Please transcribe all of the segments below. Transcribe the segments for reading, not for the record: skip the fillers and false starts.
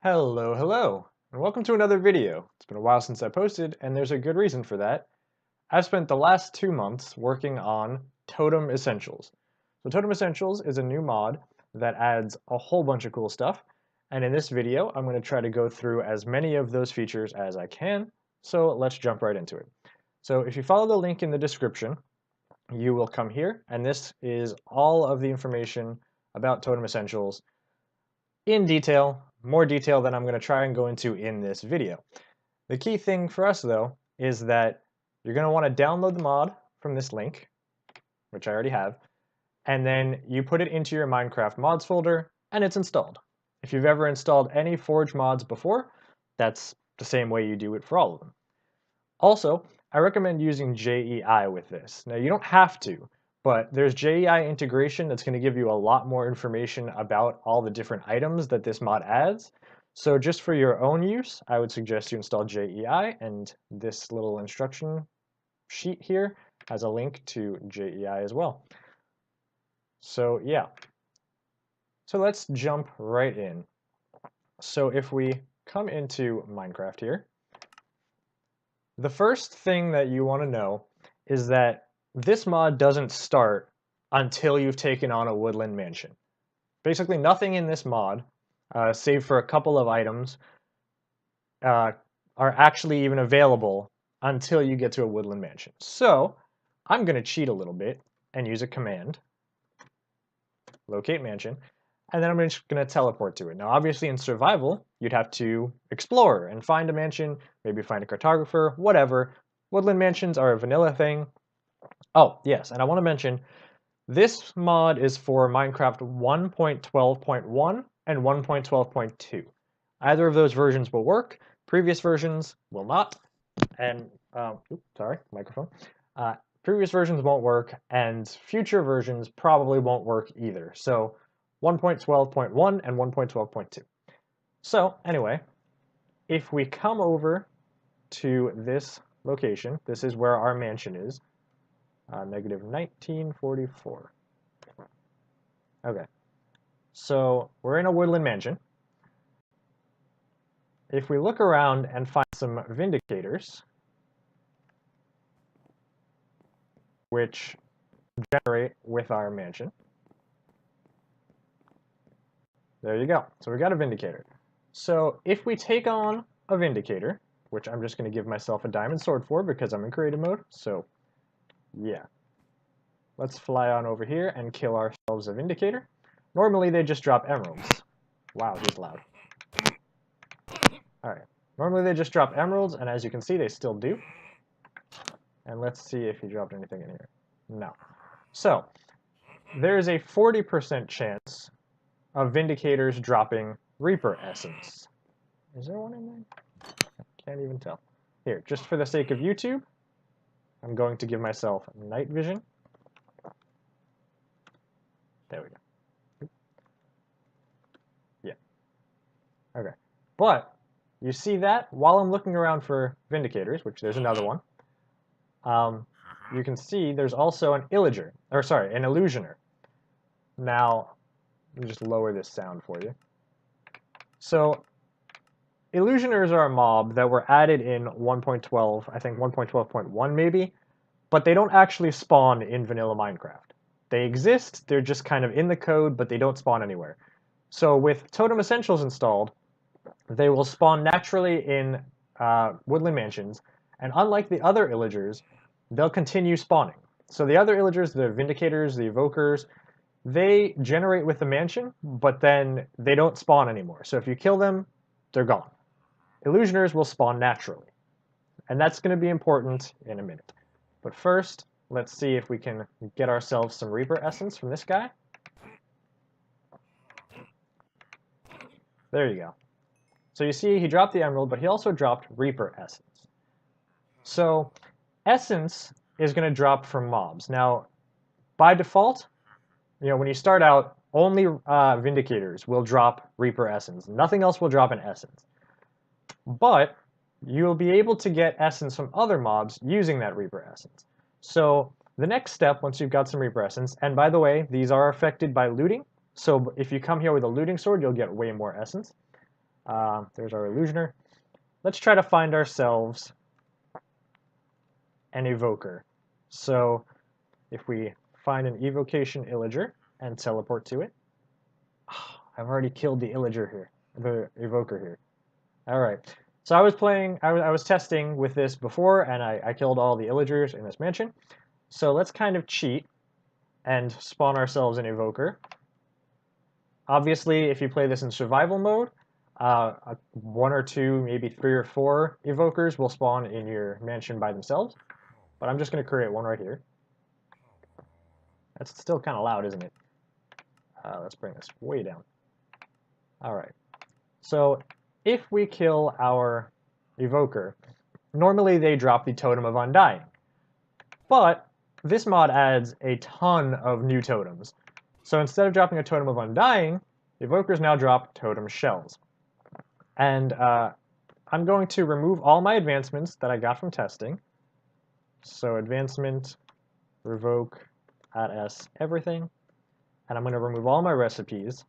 Hello, hello, and welcome to another video. It's been a while since I posted, and there's a good reason for that. I've spent the last 2 months working on Totem Essentials. So Totem Essentials is a new mod that adds a whole bunch of cool stuff, and in this video I'm going to try to go through as many of those features as I can, so let's jump right into it. So if you follow the link in the description, you will come here, and this is all of the information about Totem Essentials in detail, more detail than I'm going to try and go into in this video. The key thing for us though is that you're going to want to download the mod from this link, which I already have, and then you put it into your Minecraft mods folder and it's installed. If you've ever installed any Forge mods before, that's the same way you do it for all of them. Also, I recommend using JEI with this. Now you don't have to, but there's JEI integration that's going to give you a lot more information about all the different items that this mod adds. So just for your own use, I would suggest you install JEI, and this little instruction sheet here has a link to JEI as well. So yeah, so let's jump right in. So if we come into Minecraft here, the first thing that you want to know is that this mod doesn't start until you've taken on a woodland mansion. Basically nothing in this mod, save for a couple of items, are actually even available until you get to a woodland mansion. So I'm going to cheat a little bit and use a command, locate mansion, and then I'm just going to teleport to it. Now obviously in survival, you'd have to explore and find a mansion, maybe find a cartographer, whatever. Woodland mansions are a vanilla thing. Oh, yes, and I want to mention, this mod is for Minecraft 1.12.1 and 1.12.2. Either of those versions will work, previous versions will not, and, oops, sorry, microphone. Previous versions won't work, and future versions probably won't work either. So 1.12.1 and 1.12.2. So anyway, if we come over to this location, this is where our mansion is, negative 1944. Okay, so we're in a woodland mansion. If we look around and find some vindicators, which generate with our mansion, there you go. So we got a vindicator. So if we take on a vindicator, which I'm just going to give myself a diamond sword for because I'm in creative mode, so yeah. Let's fly on over here and kill ourselves a vindicator. Normally they just drop emeralds. Wow, he's loud. Alright, normally they just drop emeralds, and as you can see they still do. And let's see if he dropped anything in here. No. So, there's a 40% chance of vindicators dropping Reaper Essence. Is there one in there? I can't even tell. Here, just for the sake of YouTube, I'm going to give myself night vision. There we go. Yeah. Okay. But, you see that? While I'm looking around for vindicators, which there's another one, you can see there's also an illager, or sorry, an illusioner. Now, let me just lower this sound for you. So, illusioners are a mob that were added in 1.12, I think 1.12.1 maybe, but they don't actually spawn in vanilla Minecraft. They exist, they're just kind of in the code, but they don't spawn anywhere. So with Totem Essentials installed, they will spawn naturally in woodland mansions, and unlike the other illagers, they'll continue spawning. So the other illagers, the vindicators, the evokers, they generate with the mansion, but then they don't spawn anymore. So if you kill them, they're gone. Illusioners will spawn naturally, and that's going to be important in a minute. But first, let's see if we can get ourselves some Reaper Essence from this guy. There you go. So you see he dropped the emerald, but he also dropped Reaper Essence. So Essence is going to drop from mobs. Now, by default, when you start out, only Vindicators will drop Reaper Essence. Nothing else will drop an Essence. But you'll be able to get Essence from other mobs using that Reaper Essence. So the next step, once you've got some Reaper Essence, and by the way, these are affected by looting. So if you come here with a looting sword, you'll get way more Essence. There's our illusioner. Let's try to find ourselves an evoker. So if we find an evocation illager and teleport to it, I've already killed the illager here, the evoker here. All right. So I was playing, I was testing with this before, and I killed all the illagers in this mansion. So let's kind of cheat and spawn ourselves an evoker. Obviously, if you play this in survival mode, one or two, maybe 3 or 4 evokers will spawn in your mansion by themselves. But I'm just going to create one right here. That's still kind of loud, isn't it? Let's bring this way down. All right. So if we kill our evoker, normally they drop the Totem of Undying. But this mod adds a ton of new totems. So instead of dropping a Totem of Undying, evokers now drop totem shells. And I'm going to remove all my advancements that I got from testing. So advancement, revoke, add s, everything. And I'm going to remove all my recipes.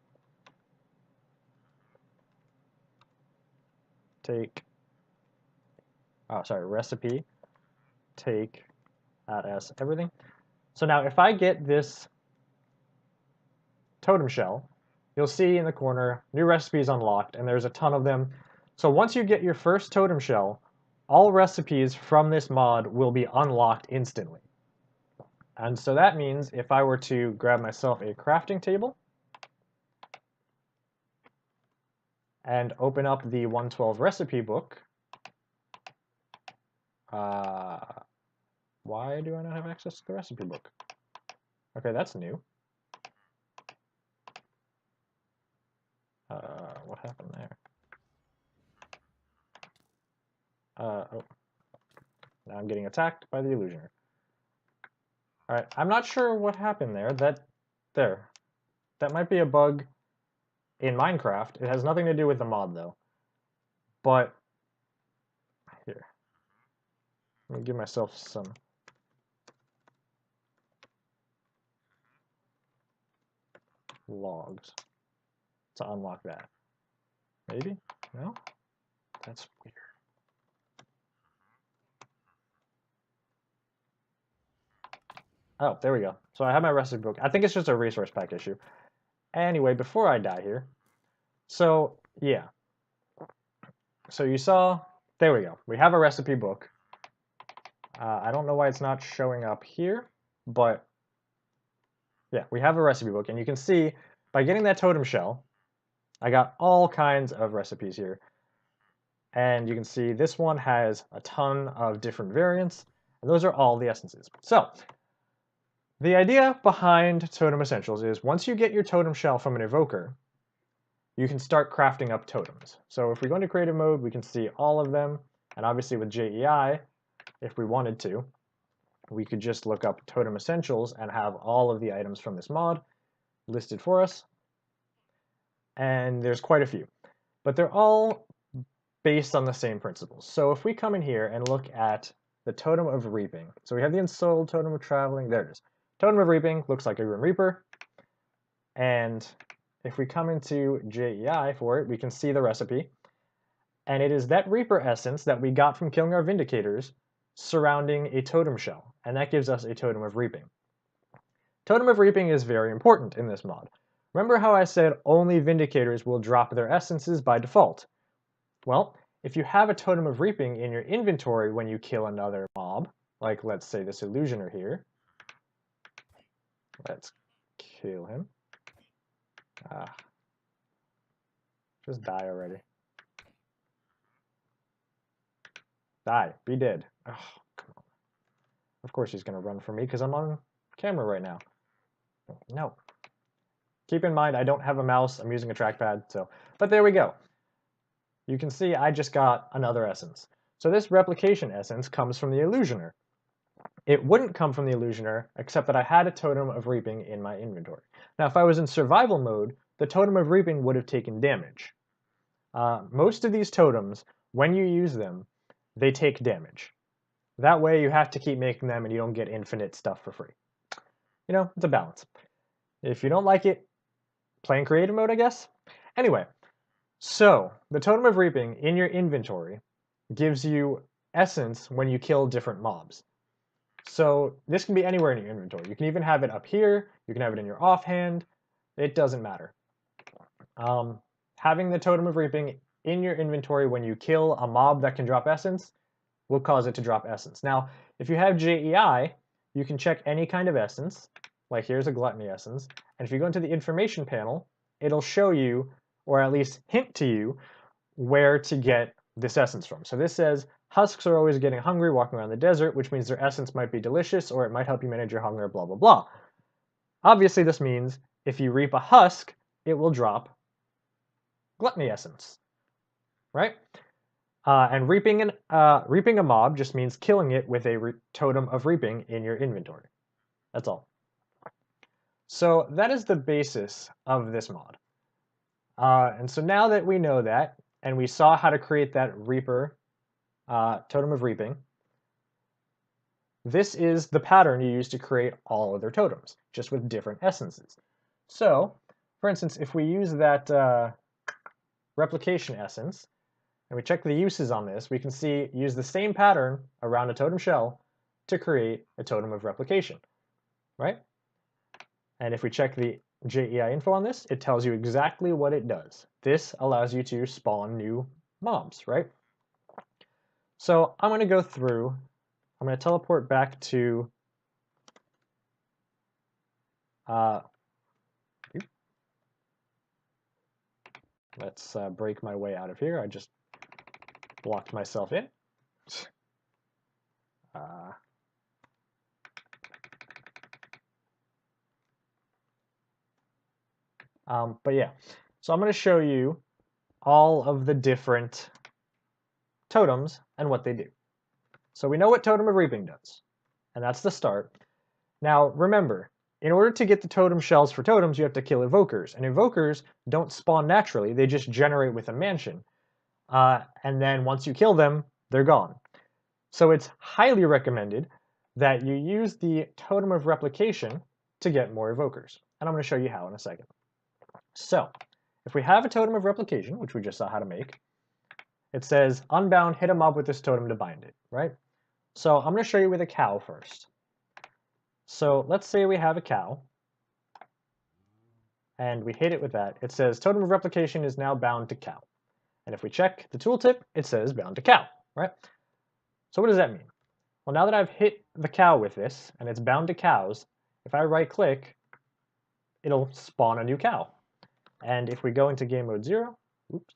Take, recipe, take, add s, everything. So now if I get this totem shell, you'll see in the corner, new recipes unlocked, and there's a ton of them. So once you get your first totem shell, all recipes from this mod will be unlocked instantly. And so that means if I were to grab myself a crafting table and open up the 112 recipe book, why do I not have access to the recipe book? Okay, that's new. What happened there? Oh. Now I'm getting attacked by the illusioner. Alright, I'm not sure what happened there. That might be a bug in Minecraft. It has nothing to do with the mod, though. But, here. Let me give myself some logs to unlock that. Maybe? No? That's weird. Oh, there we go. So I have my recipe book. I think it's just a resource pack issue. Anyway, before I die here, so yeah. So you saw, there we go. We have a recipe book. I don't know why it's not showing up here, but yeah, we have a recipe book. And you can see by getting that totem shell, I got all kinds of recipes here. And you can see this one has a ton of different variants. And those are all the essences. So the idea behind Totem Essentials is once you get your totem shell from an evoker, you can start crafting up totems. So if we go into creative mode, we can see all of them. And obviously with JEI, if we wanted to, we could just look up Totem Essentials and have all of the items from this mod listed for us. And there's quite a few. But they're all based on the same principles. So if we come in here and look at the Totem of Reaping. So we have the Ensouled Totem of Traveling. There it is. Totem of Reaping looks like a Grim Reaper. And if we come into JEI for it, we can see the recipe. And it is that Reaper essence that we got from killing our Vindicators surrounding a totem shell. And that gives us a Totem of Reaping. Totem of Reaping is very important in this mod. Remember how I said only Vindicators will drop their essences by default? Well, if you have a Totem of Reaping in your inventory when you kill another mob, like let's say this illusioner here, let's kill him. Just die already. Die. Be dead. Oh, come on. Of course he's going to run from me because I'm on camera right now. No. Keep in mind, I don't have a mouse. I'm using a trackpad. But there we go. You can see I just got another essence. So this replication essence comes from the illusioner. It wouldn't come from the illusioner except that I had a Totem of Reaping in my inventory. Now, if I was in survival mode, the Totem of Reaping would have taken damage. Most of these totems, when you use them, they take damage. That way you have to keep making them and you don't get infinite stuff for free. You know, it's a balance. If you don't like it, play in creative mode, I guess. Anyway, So, the Totem of Reaping in your inventory gives you essence when you kill different mobs. So, this can be anywhere in your inventory. You can even have it up here, you can have it in your offhand, it doesn't matter. Having the Totem of Reaping in your inventory when you kill a mob that can drop essence will cause it to drop essence. Now, if you have JEI, you can check any kind of essence, like here's a gluttony essence, and if you go into the information panel, it'll show you, or at least hint to you, where to get this essence from. So this says, husks are always getting hungry walking around the desert, which means their essence might be delicious, or it might help you manage your hunger, blah, blah, blah. Obviously, this means if you reap a husk, it will drop gluttony essence, right? And reaping a mob just means killing it with a totem of reaping in your inventory. That's all. So that is the basis of this mod. And so now that we know that, and we saw how to create that Reaper totem of reaping, this is the pattern you use to create all other totems, just with different essences. So, for instance, if we use that replication essence, and we check the uses on this, we can see use the same pattern around a totem shell to create a totem of replication, right? And if we check the JEI info on this, it tells you exactly what it does. This allows you to spawn new mobs, right? So I'm going to go through, I'm going to teleport back to let's break my way out of here. I just blocked myself in. But yeah, so I'm going to show you all of the different totems and what they do. So we know what Totem of Reaping does, and that's the start. Now remember, in order to get the totem shells for totems, you have to kill evokers, and evokers don't spawn naturally, they just generate with a mansion. And then once you kill them, they're gone. So it's highly recommended that you use the Totem of Replication to get more evokers. And I'm going to show you how in a second. So, if we have a Totem of Replication, which we just saw how to make, it says, unbound, hit a mob with this totem to bind it, right? So I'm going to show you with a cow first. So let's say we have a cow, and we hit it with that. It says, Totem of Replication is now bound to cow. And if we check the tooltip, it says bound to cow, right? So what does that mean? Well, now that I've hit the cow with this, and it's bound to cows, if I right-click, it'll spawn a new cow. And if we go into game mode 0, oops,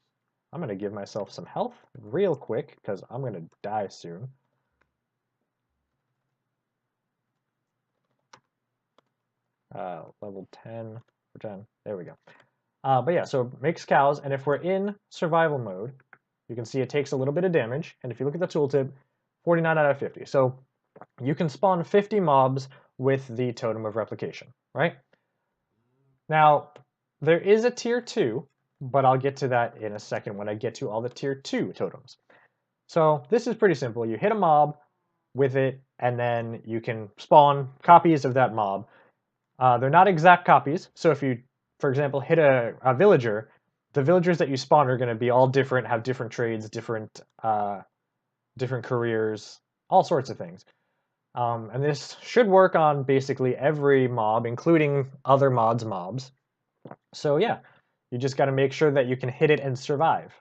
I'm going to give myself some health real quick, because I'm going to die soon. Level 10 for 10, there we go. But yeah, so it makes cows, and if we're in survival mode, you can see it takes a little bit of damage, and if you look at the tooltip, 49 out of 50. So you can spawn 50 mobs with the Totem of Replication, right? Now, there is a tier 2, but I'll get to that in a second when I get to all the tier 2 totems. So this is pretty simple. You hit a mob with it, and then you can spawn copies of that mob. They're not exact copies, so if you, for example, hit a villager, the villagers that you spawn are going to be all different, have different trades, different careers, all sorts of things. And this should work on basically every mob, including other mods' mobs. So yeah, you just got to make sure that you can hit it and survive.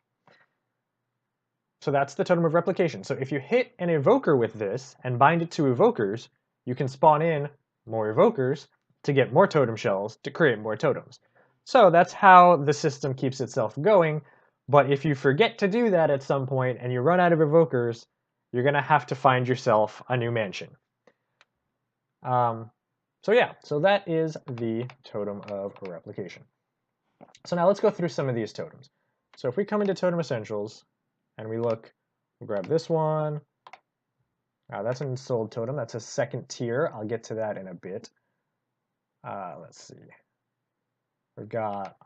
So that's the Totem of Replication. So if you hit an evoker with this and bind it to evokers, you can spawn in more evokers to get more totem shells to create more totems. So that's how the system keeps itself going. But if you forget to do that at some point and you run out of evokers, you're going to have to find yourself a new mansion. So yeah, so that is the Totem of Replication. So now let's go through some of these totems. So if we come into Totem Essentials and we look, we'll grab this one. That's an installed totem. That's a second tier. I'll get to that in a bit. Let's see. We've got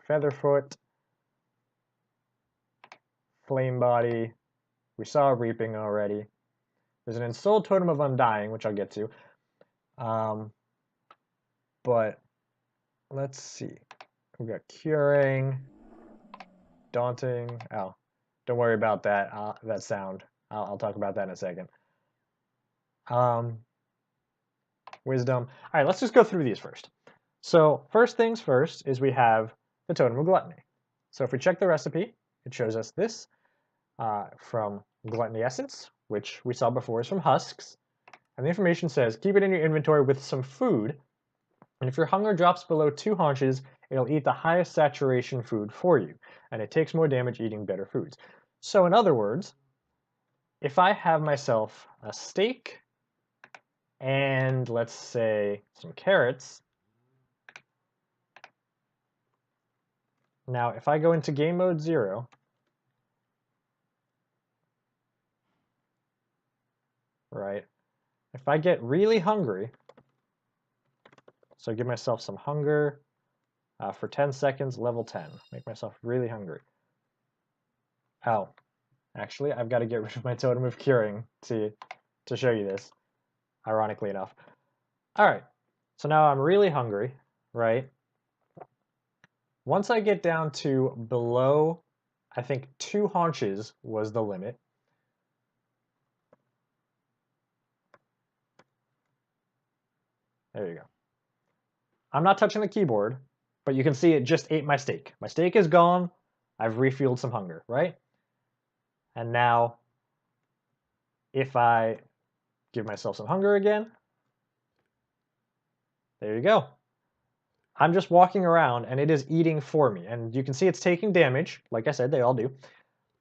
Featherfoot, Flame Body. We saw Reaping already. There's an installed Totem of Undying, which I'll get to. But let's see. We've got Curing. daunting. Oh, don't worry about that. That sound. I'll talk about that in a second. Wisdom. All right, let's just go through these first. So first things first is we have the totem of gluttony. So if we check the recipe, it shows us this from gluttony essence, which we saw before is from husks. And the information says, keep it in your inventory with some food, and if your hunger drops below 2 haunches, it'll eat the highest saturation food for you, and it takes more damage eating better foods. So in other words, if I have myself a steak and let's say some carrots, now if I go into game mode 0, right, if I get really hungry, so give myself some hunger for 10 seconds, level 10, make myself really hungry. Oh, actually, I've got to get rid of my totem of curing to show you this, ironically enough. All right, so now I'm really hungry, right? Once I get down to below, I think 2 haunches was the limit. There you go. I'm not touching the keyboard, but you can see it just ate my steak. My steak is gone. I've refueled some hunger, right? And now, if I give myself some hunger again, there you go. I'm just walking around and it is eating for me. And you can see it's taking damage. Like I said, they all do.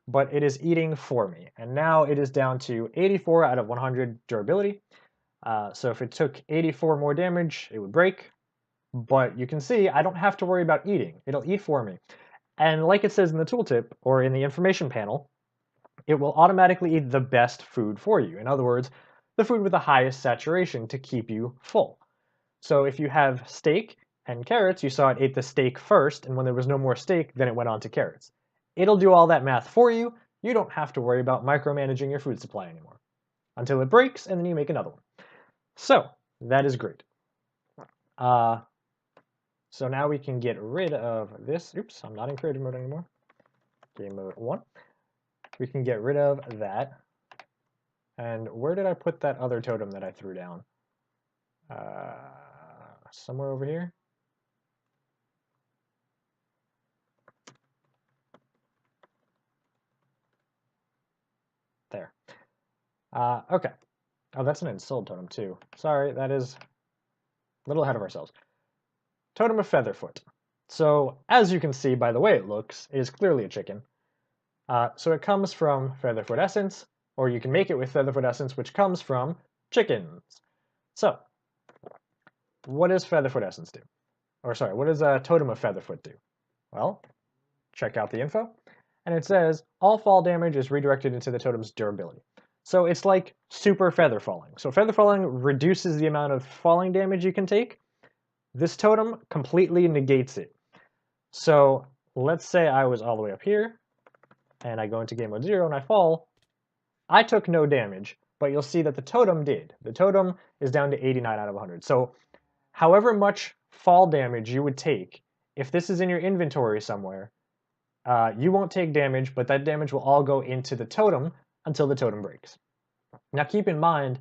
But it is eating for me. And now it is down to 84 out of 100 durability. So if it took 84 more damage, it would break. But you can see I don't have to worry about eating. It'll eat for me. And like it says in the tooltip, or in the information panel, it will automatically eat the best food for you. In other words, the food with the highest saturation to keep you full. So if you have steak and carrots, you saw it ate the steak first, and when there was no more steak, then it went on to carrots. It'll do all that math for you. You don't have to worry about micromanaging your food supply anymore. Until it breaks, and then you make another one. So, that is great. So now we can get rid of this. Oops, I'm not in creative mode anymore. Game mode 1. We can get rid of that. And where did I put that other totem that I threw down? Somewhere over here. There. Okay. Oh, that's an installed totem too. Sorry, that is a little ahead of ourselves. Totem of Featherfoot. So, as you can see by the way it looks, it is clearly a chicken. So it comes from Featherfoot Essence, or you can make it with Featherfoot Essence, which comes from chickens. So, what does Featherfoot Essence do? Or sorry, what does a Totem of Featherfoot do? Well, check out the info, and it says, all fall damage is redirected into the totem's durability. So it's like super feather falling. So feather falling reduces the amount of falling damage you can take. This totem completely negates it. So let's say I was all the way up here, and I go into game mode 0 and I fall. I took no damage, but you'll see that the totem did. The totem is down to 89 out of 100. So however much fall damage you would take, if this is in your inventory somewhere, you won't take damage, but that damage will all go into the totem until the totem breaks. Now keep in mind,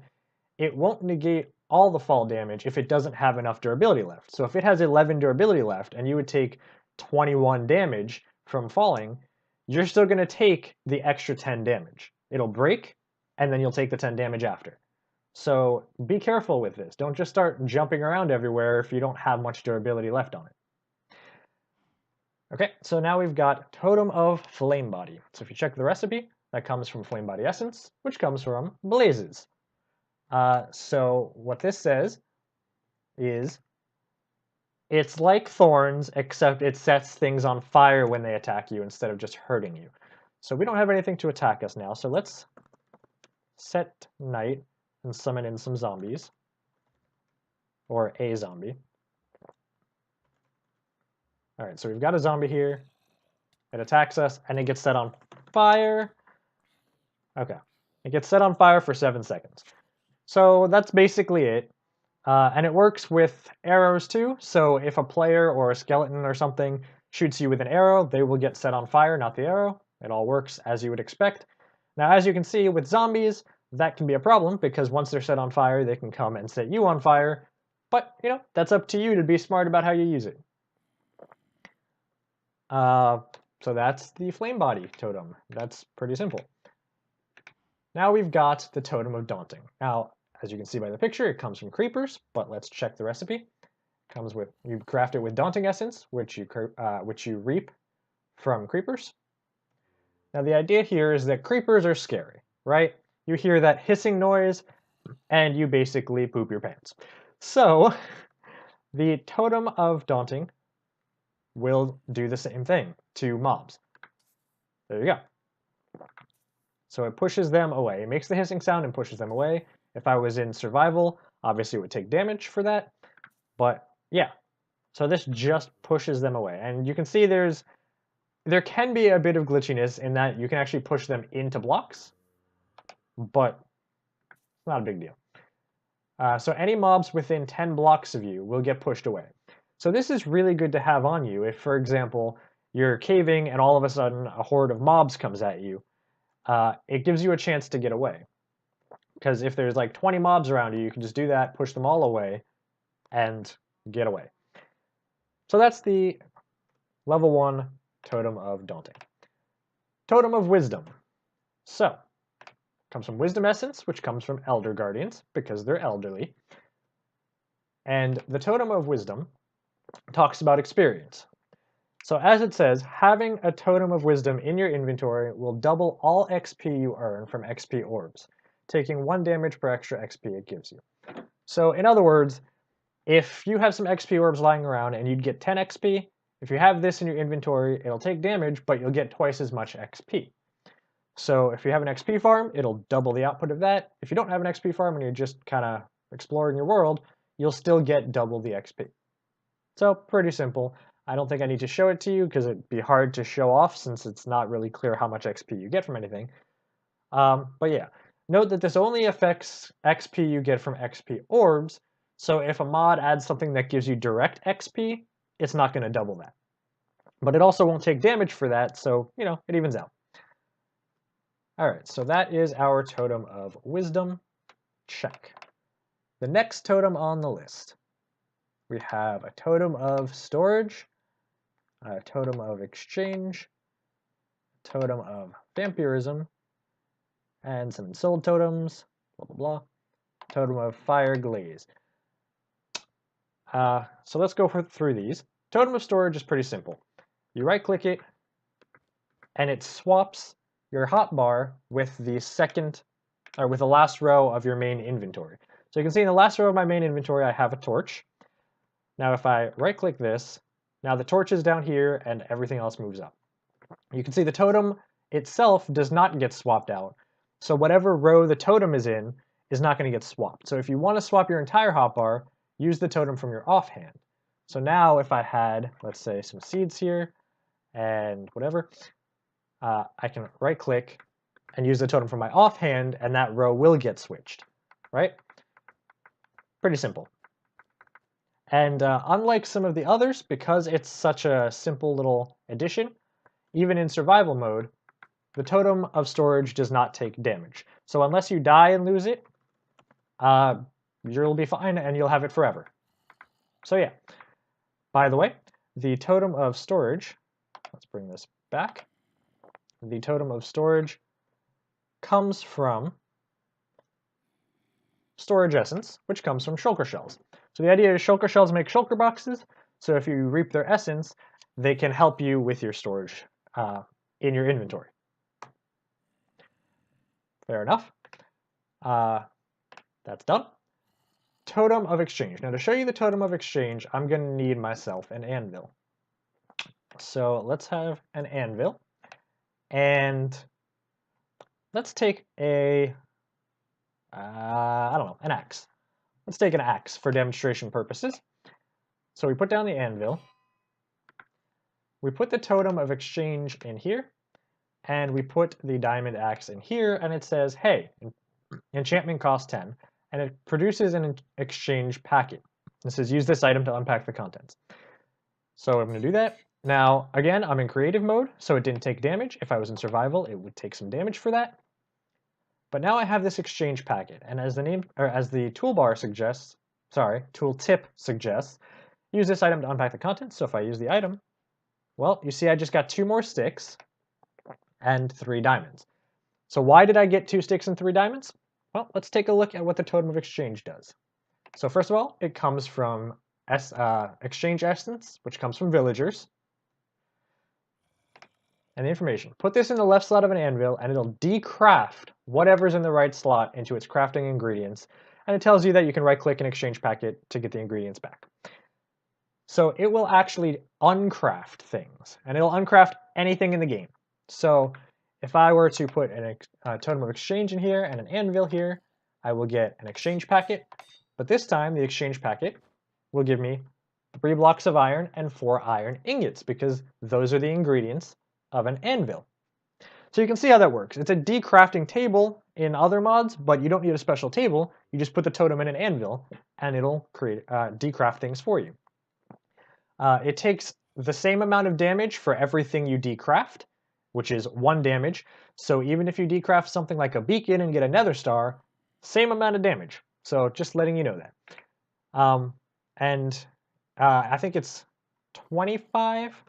it won't negate all the fall damage if it doesn't have enough durability left. So if it has 11 durability left and you would take 21 damage from falling, you're still going to take the extra 10 damage. It'll break, and then you'll take the 10 damage after. So be careful with this. Don't just start jumping around everywhere if you don't have much durability left on it. Okay, so now we've got Totem of Flame Body. So if you check the recipe, that comes from Flame Body Essence, which comes from blazes. So what this says is, it's like thorns, except it sets things on fire when they attack you instead of just hurting you. So we don't have anything to attack us now, so let's set night and summon in some zombies. Or a zombie. Alright, so we've got a zombie here. It attacks us, and it gets set on fire. Okay. It gets set on fire for 7 seconds. So that's basically it. And it works with arrows too, so if a player or a skeleton or something shoots you with an arrow, they will get set on fire, not the arrow. It all works as you would expect. Now, as you can see with zombies, that can be a problem because once they're set on fire, they can come and set you on fire. But, you know, that's up to you to be smart about how you use it. So that's the flame body totem. That's pretty simple. Now we've got the totem of daunting. Now, as you can see by the picture, it comes from creepers, but let's check the recipe. It comes with, you craft it with daunting essence, which you reap from creepers. Now the idea here is that creepers are scary, right? You hear that hissing noise, and you basically poop your pants. So, the totem of daunting will do the same thing to mobs. There you go. So it pushes them away. It makes the hissing sound and pushes them away. If I was in survival, obviously it would take damage for that. But yeah, so this just pushes them away. And you can see there can be a bit of glitchiness in that you can actually push them into blocks, but it's not a big deal. So any mobs within 10 blocks of you will get pushed away. So this is really good to have on you if, for example, you're caving and all of a sudden a horde of mobs comes at you. It gives you a chance to get away. Because if there's like 20 mobs around you, you can just do that, push them all away, and get away. So that's the level 1 totem of daunting. Totem of wisdom. So, comes from wisdom essence, which comes from elder guardians, because they're elderly. And the totem of wisdom talks about experience. So as it says, having a totem of wisdom in your inventory will double all XP you earn from XP orbs, taking 1 damage per extra XP it gives you. So in other words, if you have some XP orbs lying around and you'd get 10 XP, if you have this in your inventory, it'll take damage, but you'll get twice as much XP. So if you have an XP farm, it'll double the output of that. If you don't have an XP farm and you're just kind of exploring your world, you'll still get double the XP. So pretty simple. I don't think I need to show it to you because it'd be hard to show off since it's not really clear how much XP you get from anything. But yeah, note that this only affects XP you get from XP orbs. So if a mod adds something that gives you direct XP, it's not going to double that. But it also won't take damage for that, so, you know, it evens out. Alright, so that is our totem of wisdom. Check. The next totem on the list. We have a totem of storage, a totem of exchange, a totem of vampirism, and some soul totems, blah blah blah, totem of fire glaze. So let's go through these. Totem of storage is pretty simple. You right click it, and it swaps your hotbar with the with the last row of your main inventory. So you can see in the last row of my main inventory I have a torch. Now if I right click this, now the torch is down here and everything else moves up. You can see the totem itself does not get swapped out. So whatever row the totem is in is not going to get swapped. So if you want to swap your entire hotbar, use the totem from your offhand. So now if I had, let's say, some seeds here and whatever, I can right click and use the totem from my offhand and that row will get switched, right? Pretty simple. And unlike some of the others, because it's such a simple little addition, even in survival mode, the totem of storage does not take damage. So unless you die and lose it, you'll be fine and you'll have it forever. So yeah. By the way, the totem of storage, let's bring this back. The totem of storage comes from storage essence, which comes from shulker shells. So the idea is shulker shells make shulker boxes, so if you reap their essence, they can help you with your storage in your inventory. Fair enough. That's done. Totem of exchange. Now to show you the totem of exchange, I'm going to need myself an anvil. So let's have an anvil, and let's take a, I don't know, an axe. Let's take an axe for demonstration purposes. So we put down the anvil, we put the totem of exchange in here, and we put the diamond axe in here, and it says, hey, enchantment costs 10, and it produces an exchange packet. It says, use this item to unpack the contents. So I'm going to do that. Now, again, I'm in creative mode, so it didn't take damage. If I was in survival, it would take some damage for that. But now I have this exchange packet, and as the name, or as the toolbar suggests, tooltip suggests, use this item to unpack the contents. So if I use the item, well, you see I just got 2 more sticks and 3 diamonds. So why did I get 2 sticks and 3 diamonds? Well, let's take a look at what the Totem of Exchange does. So first of all, it comes from exchange essence, which comes from villagers. And the information. Put this in the left slot of an anvil and it'll decraft whatever's in the right slot into its crafting ingredients. And it tells you that you can right click an exchange packet to get the ingredients back. So it will actually uncraft things, and it'll uncraft anything in the game. So if I were to put a totem of exchange in here and an anvil here, I will get an exchange packet. But this time the exchange packet will give me 3 blocks of iron and 4 iron ingots, because those are the ingredients of an anvil. So you can see how that works. It's a decrafting table in other mods, but you don't need a special table. You just put the totem in an anvil and it'll create decraft things for you. It takes the same amount of damage for everything you decraft, which is 1 damage. So even if you decraft something like a beacon and get a nether star, same amount of damage. So just letting you know that. I think it's 25.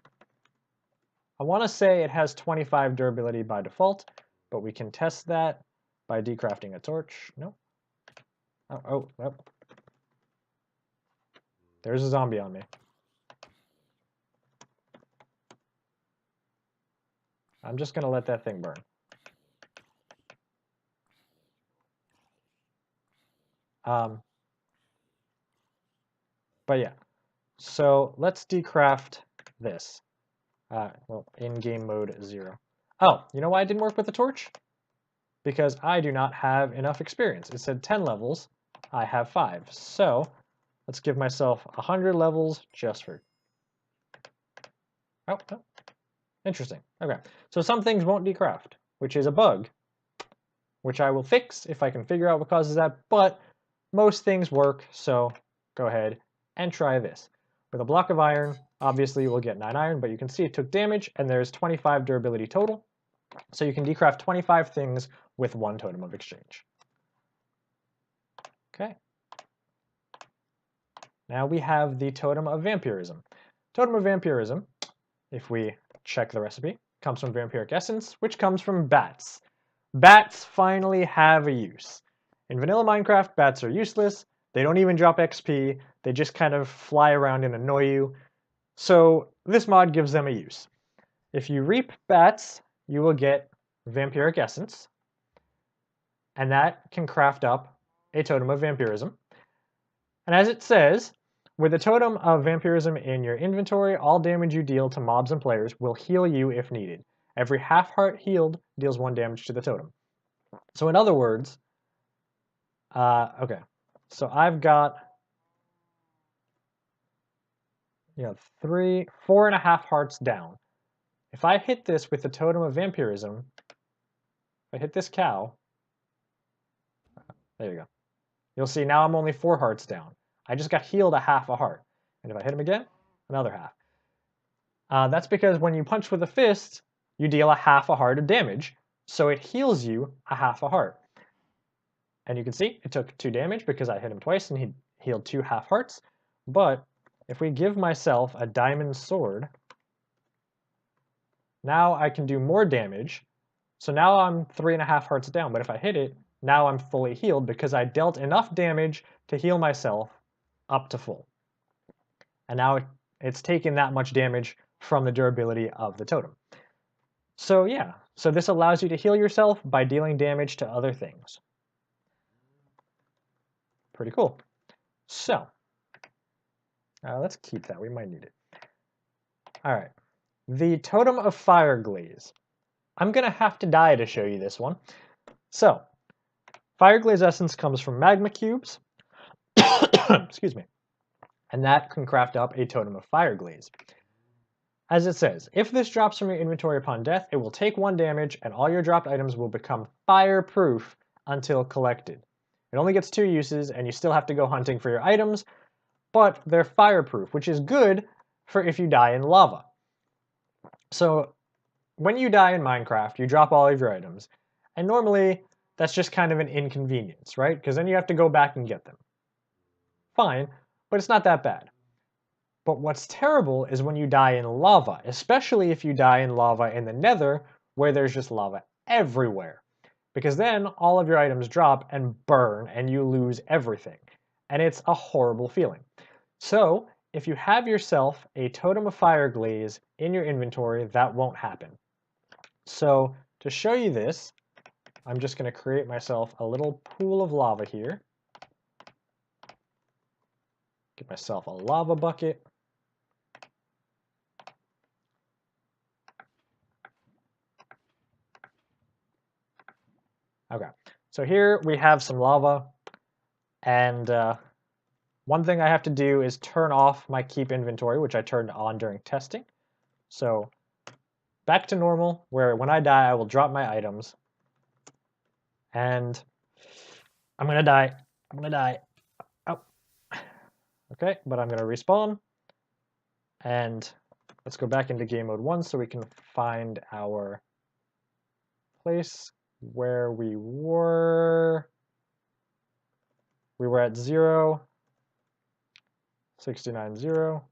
I want to say it has 25 durability by default, but we can test that by decrafting a torch. No. Oh. There's a zombie on me. I'm just going to let that thing burn. But yeah, so let's decraft this. Well, in-game mode 0. Oh, you know why it didn't work with the torch? Because I do not have enough experience. It said 10 levels. I have 5. So let's give myself 100 levels just for... Oh, interesting. Okay, so some things won't decraft, which is a bug, which I will fix if I can figure out what causes that, but most things work, so go ahead and try this. With a block of iron, obviously you will get 9 iron, but you can see it took damage, and there's 25 durability total. So you can decraft 25 things with 1 totem of exchange. Okay. Now we have the totem of vampirism. Totem of vampirism, if we check the recipe, comes from vampiric essence, which comes from bats. Bats finally have a use. In vanilla Minecraft, bats are useless. They don't even drop XP. They just kind of fly around and annoy you. So this mod gives them a use. If you reap bats, you will get vampiric essence, and that can craft up a totem of vampirism. And as it says, with a totem of vampirism in your inventory, all damage you deal to mobs and players will heal you if needed. Every half heart healed deals 1 damage to the totem. So in other words, okay, so I've got 4.5 hearts down. If I hit this with the totem of vampirism, if I hit this cow, there you go. You'll see now I'm only 4 hearts down. I just got healed a half a heart. And if I hit him again, another half. That's because when you punch with a fist, you deal a half a heart of damage, so it heals you a half a heart. And you can see it took 2 damage because I hit him twice and he healed 2 half hearts. But if we give myself a diamond sword, now I can do more damage. So now I'm 3.5 hearts down, but if I hit it, now I'm fully healed because I dealt enough damage to heal myself up to full. And now it's taken that much damage from the durability of the totem. So yeah, so this allows you to heal yourself by dealing damage to other things. Pretty cool. So let's keep that, we might need it. All right, the totem of fire glaze. I'm gonna have to die to show you this one. So fire glaze essence comes from magma cubes. Excuse me. And that can craft up a totem of fire glaze. As it says, if this drops from your inventory upon death, it will take 1 damage and all your dropped items will become fireproof until collected. It only gets 2 uses and you still have to go hunting for your items, but they're fireproof, which is good for if you die in lava. So when you die in Minecraft, you drop all of your items, and normally that's just kind of an inconvenience, right? Because then you have to go back and get them. Fine, but it's not that bad. But what's terrible is when you die in lava, especially if you die in lava in the Nether, where there's just lava everywhere. Because then all of your items drop and burn and you lose everything. And it's a horrible feeling. So if you have yourself a totem of fire glaze in your inventory, that won't happen. So to show you this, I'm just going to create myself a little pool of lava here. Get myself a lava bucket. Okay, so here we have some lava, and one thing I have to do is turn off my keep inventory, which I turned on during testing. So back to normal, where when I die, I will drop my items, and I'm gonna die. I'm gonna die. Oh, okay, but I'm gonna respawn, and let's go back into game mode 1 so we can find our place where we were. We were at 0, 69, 0.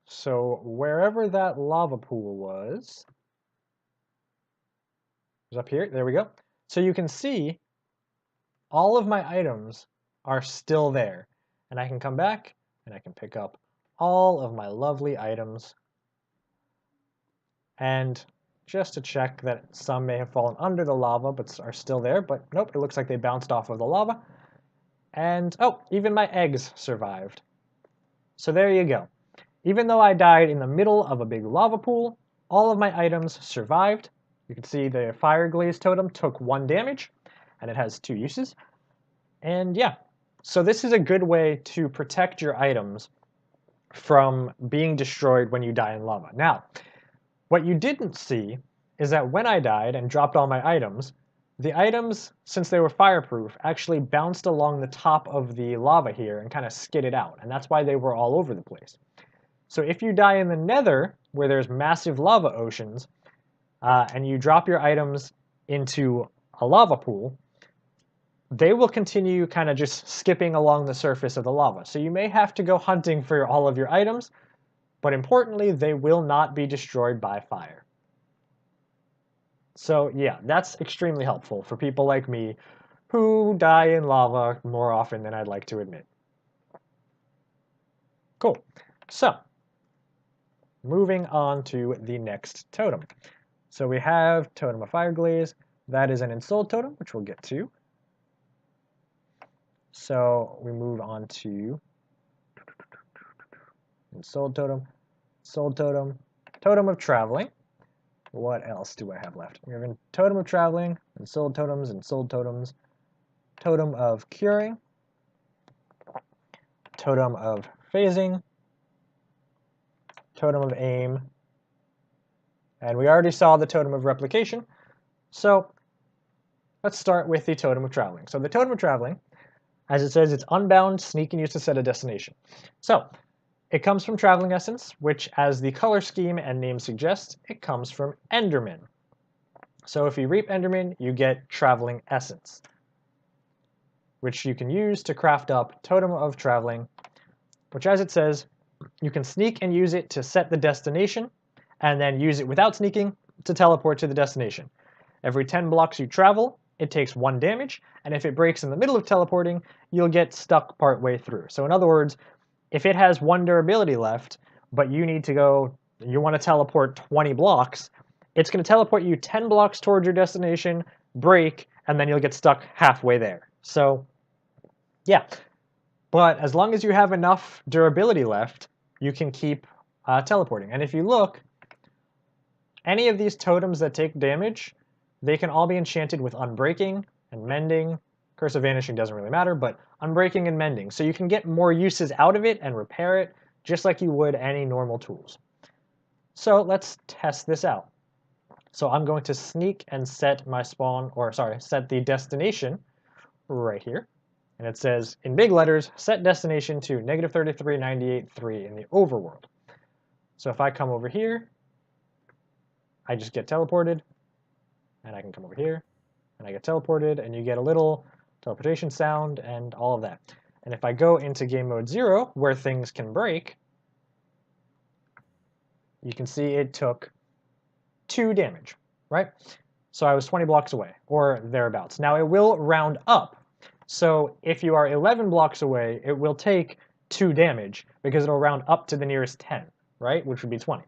So wherever that lava pool was up here. There we go. So you can see all of my items are still there. And I can come back and I can pick up all of my lovely items. And just to check that some may have fallen under the lava but are still there, but nope, it looks like they bounced off of the lava. And oh, even my eggs survived. So there you go. Even though I died in the middle of a big lava pool, all of my items survived. You can see the fire glaze totem took 1 damage, and it has 2 uses. And yeah, so this is a good way to protect your items from being destroyed when you die in lava. Now, what you didn't see is that when I died and dropped all my items, the items, since they were fireproof, actually bounced along the top of the lava here and kind of skidded out, and that's why they were all over the place. So if you die in the Nether, where there's massive lava oceans, and you drop your items into a lava pool, they will continue kind of just skipping along the surface of the lava. So you may have to go hunting for all of your items, but importantly, they will not be destroyed by fire. So yeah, that's extremely helpful for people like me who die in lava more often than I'd like to admit. Cool. So, moving on to the next totem. So we have Totem of Fire Glaze. That is an ensouled totem, which we'll get to. So we move on to ensouled totem, soul totem, totem of traveling. What else do I have left? We have a totem of traveling, ensouled totems, totem of curing, totem of phasing, totem of aim, and we already saw the totem of replication. So let's start with the totem of traveling. So the totem of traveling, as it says, it's unbound, sneak, and used to set a destination. So it comes from traveling essence, which, as the color scheme and name suggest, it comes from Enderman. So if you reap Enderman, you get traveling essence, which you can use to craft up totem of traveling, which, as it says, you can sneak and use it to set the destination, and then use it without sneaking to teleport to the destination. Every 10 blocks you travel, it takes 1 damage, and if it breaks in the middle of teleporting, you'll get stuck partway through. So in other words, if it has 1 durability left, but you need to go, you want to teleport 20 blocks, it's going to teleport you 10 blocks towards your destination, break, and then you'll get stuck halfway there. So yeah, but as long as you have enough durability left, you can keep teleporting. And if you look, any of these totems that take damage, they can all be enchanted with Unbreaking and Mending. Curse of Vanishing doesn't really matter, but Unbreaking and Mending. So you can get more uses out of it and repair it, just like you would any normal tools. So let's test this out. So I'm going to sneak and set my spawn, or sorry, set the destination right here. And it says, in big letters, set destination to -3398.3 in the overworld. So if I come over here, I just get teleported, and I can come over here, and I get teleported, and you get a little teleportation sound and all of that. And if I go into game mode 0, where things can break, you can see it took 2 damage, right? So I was 20 blocks away, or thereabouts. Now it will round up. So if you are 11 blocks away, it will take 2 damage, because it'll round up to the nearest 10, right? Which would be 20.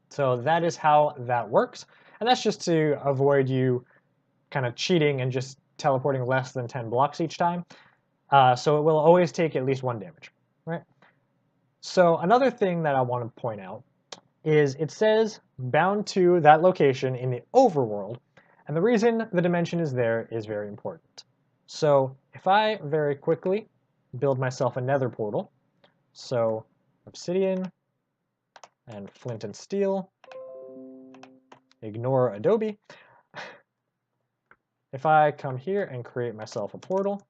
So that is how that works. And that's just to avoid you kind of cheating and just teleporting less than 10 blocks each time. So it will always take at least 1 damage, right? So another thing that I want to point out is it says bound to that location in the overworld, and the reason the dimension is there is very important. So if I very quickly build myself a nether portal, so obsidian and flint and steel, ignore Adobe. If I come here and create myself a portal,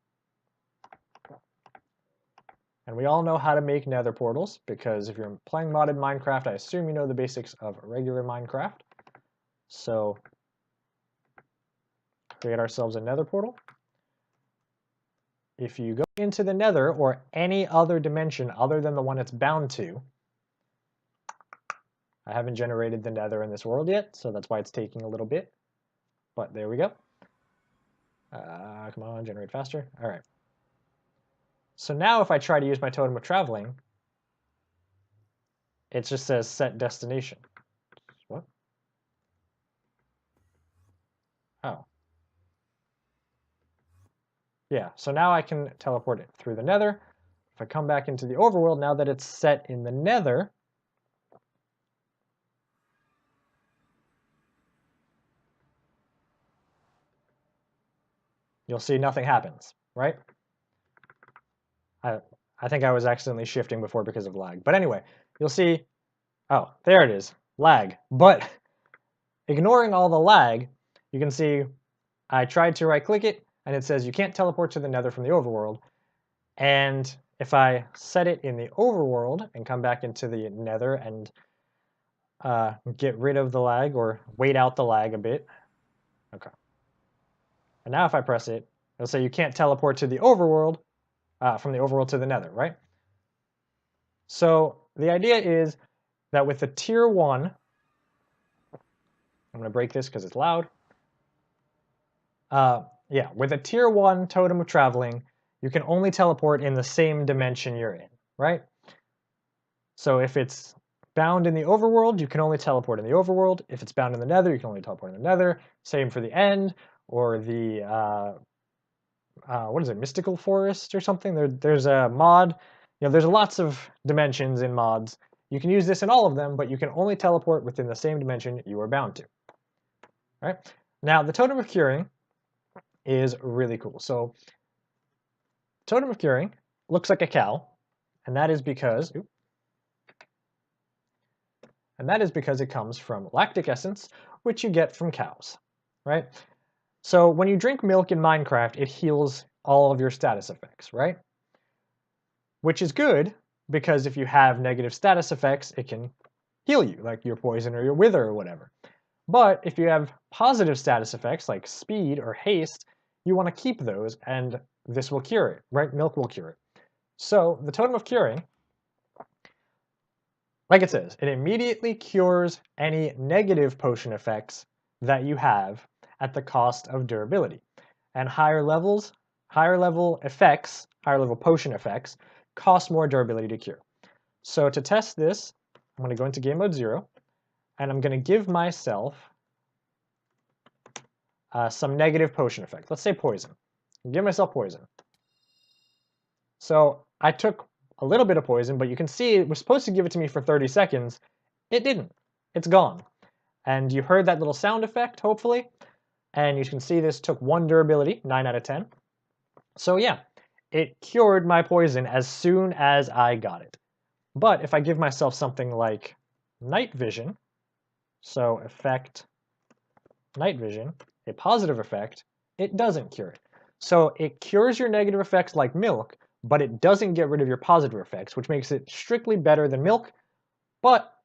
and we all know how to make nether portals, because if you're playing modded Minecraft, I assume you know the basics of regular Minecraft. So create ourselves a nether portal. If you go into the nether or any other dimension other than the one it's bound to, I haven't generated the nether in this world yet, so that's why it's taking a little bit, but there we go. Come on, generate faster. All right. So now if I try to use my totem of traveling, it just says set destination. What? Oh. Yeah, so now I can teleport it through the nether. If I come back into the overworld, now that it's set in the nether, you'll see nothing happens, right? I think I was accidentally shifting before because of lag. But anyway, you'll see, oh, there it is, lag. But ignoring all the lag, you can see I tried to right-click it, and it says you can't teleport to the nether from the overworld. And if I set it in the overworld and come back into the nether and get rid of the lag or wait out the lag a bit, okay. And now if I press it, it'll say you can't teleport to the overworld, from the overworld to the nether, right? So the idea is that with the tier 1, I'm going to break this because it's loud. Yeah, with a tier 1 totem of traveling, you can only teleport in the same dimension you're in, right? So if it's bound in the overworld, you can only teleport in the overworld. If it's bound in the nether, you can only teleport in the nether. Same for the end, or the what is it, mystical forest or something. There's a mod, there's lots of dimensions in mods. You can use this in all of them, but you can only teleport within the same dimension you are bound to. All right. Now the totem of curing is really cool. So totem of curing looks like a cow, and that is because it comes from lactic essence, which you get from cows, right? So when you drink milk in Minecraft, it heals all of your status effects, right? Which is good, because if you have negative status effects, it can heal you, like your poison or your wither or whatever. But if you have positive status effects, like speed or haste, you want to keep those, and this will cure it, right? Milk will cure it. So the totem of curing, like it says, it immediately cures any negative potion effects that you have at the cost of durability. And higher level potion effects cost more durability to cure. So to test this, I'm going to go into game mode 0, and I'm going to give myself some negative potion effect. Let's say poison. Give myself poison. So I took a little bit of poison, but you can see it was supposed to give it to me for 30 seconds. It didn't. It's gone. And you heard that little sound effect, hopefully. And you can see this took 1 durability, 9 out of 10. So yeah, it cured my poison as soon as I got it. But if I give myself something like night vision, so effect night vision, a positive effect, it doesn't cure it. So it cures your negative effects like milk, but it doesn't get rid of your positive effects, which makes it strictly better than milk, but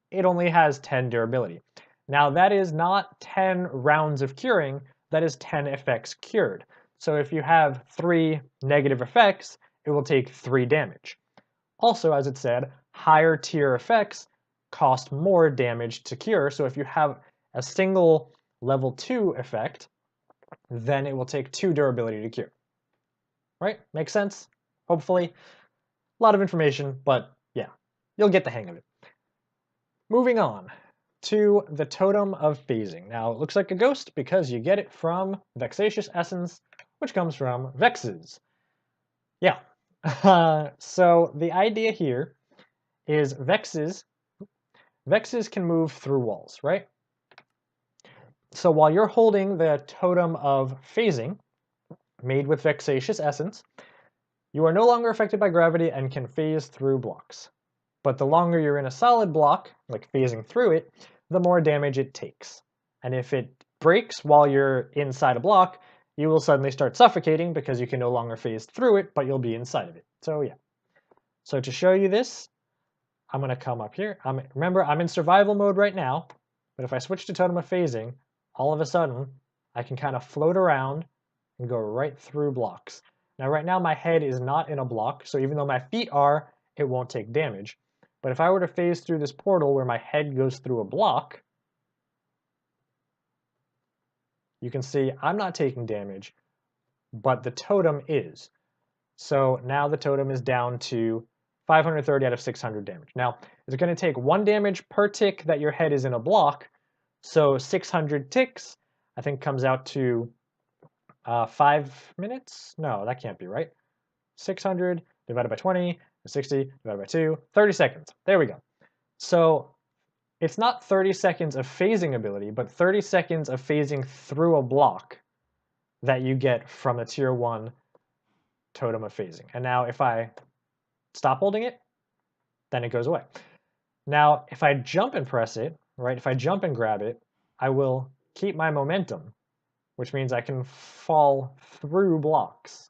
it only has 10 durability. Now that is not 10 rounds of curing, that is 10 effects cured. So if you have 3 negative effects, it will take 3 damage. Also, as it said, higher tier effects cost more damage to cure, so if you have a single level 2 effect, then it will take 2 durability to cure. Right? Makes sense? Hopefully. A lot of information, but yeah, you'll get the hang of it. Moving on to the Totem of Phasing. Now, it looks like a ghost because you get it from Vexatious Essence, which comes from Vexes. Yeah. So the idea here is Vexes can move through walls, right? So while you're holding the Totem of Phasing, made with Vexatious Essence, you are no longer affected by gravity and can phase through blocks. But the longer you're in a solid block, like phasing through it, the more damage it takes. And if it breaks while you're inside a block, you will suddenly start suffocating because you can no longer phase through it, but you'll be inside of it. So yeah. So to show you this, I'm going to come up here. Remember, I'm in survival mode right now, but if I switch to Totem of Phasing, all of a sudden, I can kind of float around and go right through blocks. Now right now my head is not in a block, so even though my feet are, it won't take damage. But if I were to phase through this portal where my head goes through a block, you can see I'm not taking damage, but the totem is. So now the totem is down to 530 out of 600 damage. Now, it's going to take 1 damage per tick that your head is in a block, so 600 ticks, I think, comes out to 5 minutes? No, that can't be right. 600 divided by 20, 60 divided by 2, 30 seconds. There we go. So it's not 30 seconds of phasing ability, but 30 seconds of phasing through a block that you get from a tier 1 Totem of Phasing. And now if I stop holding it, then it goes away. Now, if I jump and press it, right, if I jump and grab it, I will keep my momentum, which means I can fall through blocks.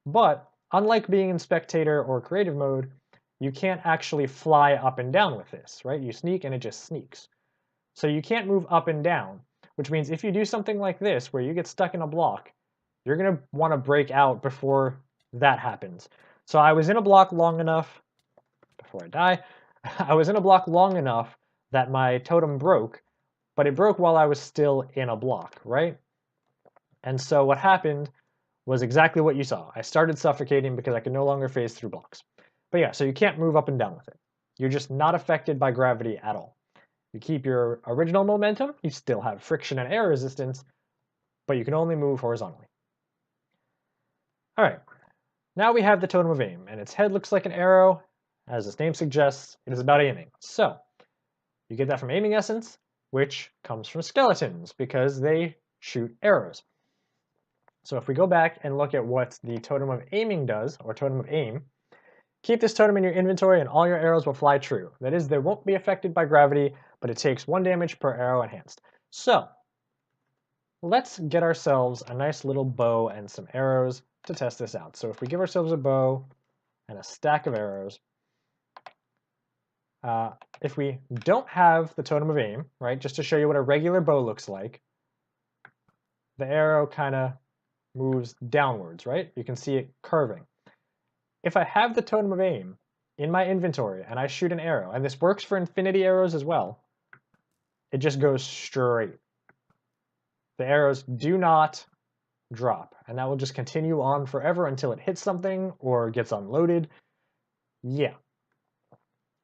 But unlike being in spectator or creative mode, you can't actually fly up and down with this, right? You sneak and it just sneaks. So you can't move up and down, which means if you do something like this where you get stuck in a block, you're going to want to break out before that happens. So I was in a block long enough, before I die, I was in a block long enough that my totem broke, but it broke while I was still in a block, right? And so what happened was exactly what you saw. I started suffocating because I could no longer phase through blocks. But yeah, so you can't move up and down with it. You're just not affected by gravity at all. You keep your original momentum, you still have friction and air resistance, but you can only move horizontally. All right, now we have the Totem of Aim, and its head looks like an arrow. As its name suggests, it is about aiming. So you get that from Aiming Essence, which comes from skeletons because they shoot arrows. So if we go back and look at what the Totem of Aiming does, or Totem of Aim, keep this totem in your inventory and all your arrows will fly true. That is, they won't be affected by gravity, but it takes 1 damage per arrow enhanced. So let's get ourselves a nice little bow and some arrows to test this out. So if we give ourselves a bow and a stack of arrows, if we don't have the Totem of Aim, right, just to show you what a regular bow looks like, the arrow kind of moves downwards, right? You can see it curving. If I have the Totem of Aim in my inventory and I shoot an arrow, and this works for infinity arrows as well, it just goes straight. The arrows do not drop, and that will just continue on forever until it hits something or gets unloaded. Yeah.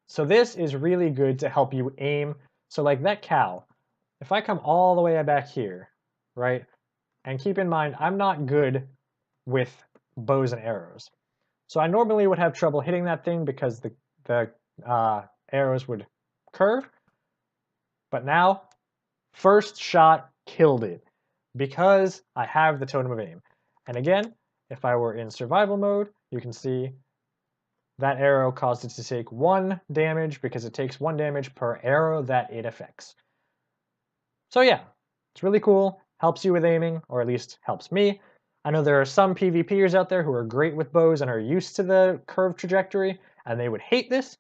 So this is really good to help you aim. So like that cow, if I come all the way back here, right, and keep in mind, I'm not good with bows and arrows. So I normally would have trouble hitting that thing because the arrows would curve. But now, first shot killed it because I have the Totem of Aim. And again, if I were in survival mode, you can see that arrow caused it to take 1 damage because it takes 1 damage per arrow that it affects. So yeah, it's really cool, helps you with aiming, or at least helps me. I know there are some PvPers out there who are great with bows and are used to the curved trajectory, and they would hate this.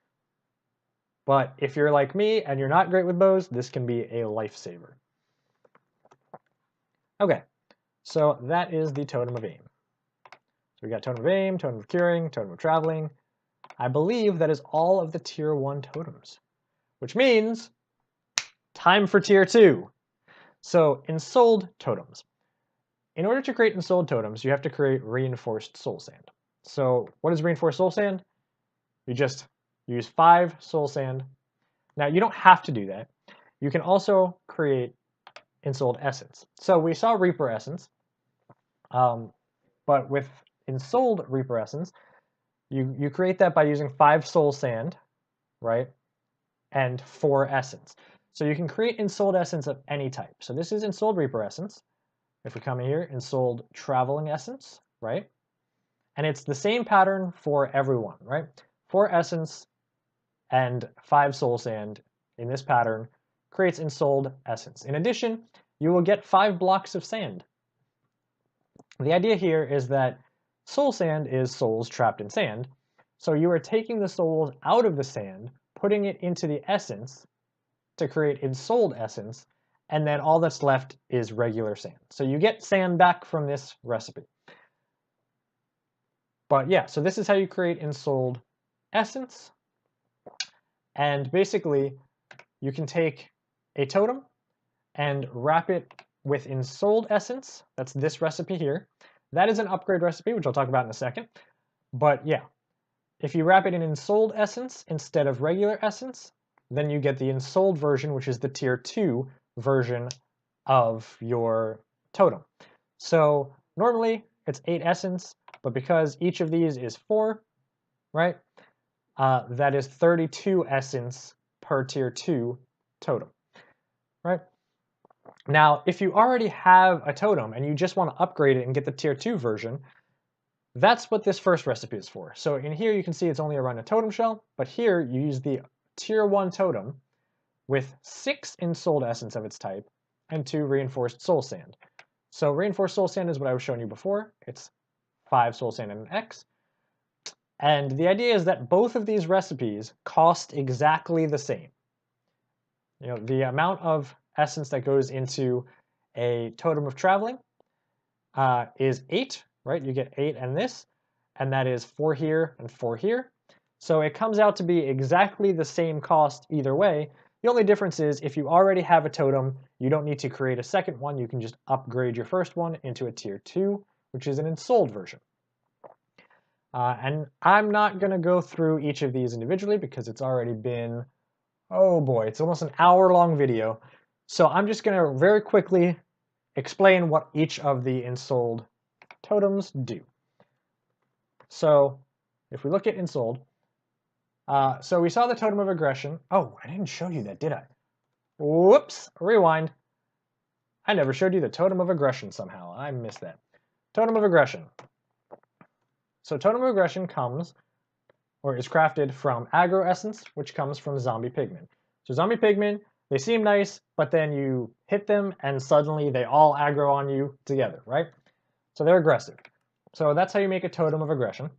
But if you're like me and you're not great with bows, this can be a lifesaver. Okay, so that is the Totem of Aim. So we got Totem of Aim, Totem of Curing, Totem of Traveling. I believe that is all of the Tier 1 totems, which means time for Tier 2. So ensouled totems. In order to create ensouled totems, you have to create reinforced soul sand. So what is reinforced soul sand? You just use 5 soul sand. Now you don't have to do that. You can also create ensouled essence. So we saw Reaper essence, but with ensouled Reaper essence, you create that by using 5 soul sand, right, and 4 essence. So you can create ensouled essence of any type. So this is ensouled Reaper essence. If we come in here, ensouled traveling essence, right? And it's the same pattern for everyone, right? 4 essence and 5 soul sand in this pattern creates ensouled essence. In addition, you will get 5 blocks of sand. The idea here is that soul sand is souls trapped in sand. So you are taking the souls out of the sand, putting it into the essence to create ensouled essence, and then all that's left is regular sand. So you get sand back from this recipe. But yeah, so this is how you create ensouled essence. And basically, you can take a totem and wrap it with ensouled essence. That's this recipe here. That is an upgrade recipe, which I'll talk about in a second. But yeah, if you wrap it in ensouled essence instead of regular essence, then you get the ensouled version, which is the Tier 2 version of your totem. So normally it's 8 essence, but because each of these is 4, right, that is 32 essence per Tier 2 totem, right? Now, if you already have a totem and you just want to upgrade it and get the Tier 2 version, that's what this first recipe is for. So in here you can see it's only around a totem shell, but here you use the Tier 1 totem with 6 ensouled essence of its type and 2 reinforced soul sand. So reinforced soul sand is what I was showing you before. It's 5 soul sand and an X. And the idea is that both of these recipes cost exactly the same. You know, the amount of essence that goes into a Totem of Traveling is 8, right? You get 8 and this, and that is 4 here and 4 here. So it comes out to be exactly the same cost either way. The only difference is if you already have a totem, you don't need to create a second one. You can just upgrade your first one into a Tier 2, which is an ensouled version. And I'm not going to go through each of these individually because it's already been, oh boy, it's almost an hour-long video. So I'm just going to very quickly explain what each of the ensouled totems do. So if we look at ensouled, so we saw the Totem of Aggression. Oh, I didn't show you that, did I? Whoops, rewind. I never showed you the Totem of Aggression somehow. I missed that. Totem of Aggression. So Totem of Aggression comes, or is crafted from aggro essence, which comes from zombie pigmen. So zombie pigmen, they seem nice, but then you hit them and suddenly they all aggro on you together, right? So they're aggressive. So that's how you make a Totem of Aggression,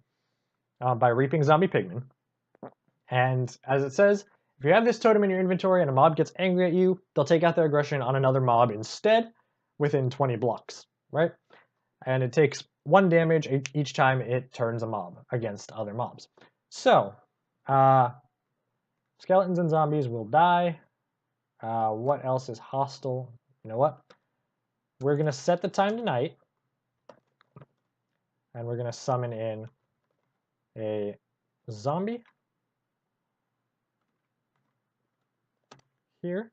by reaping zombie pigmen. And as it says, if you have this totem in your inventory and a mob gets angry at you, they'll take out their aggression on another mob instead within 20 blocks, right? And it takes 1 damage each time it turns a mob against other mobs. So, skeletons and zombies will die. What else is hostile? You know what? We're going to set the time to night. And we're going to summon in a zombie. Here,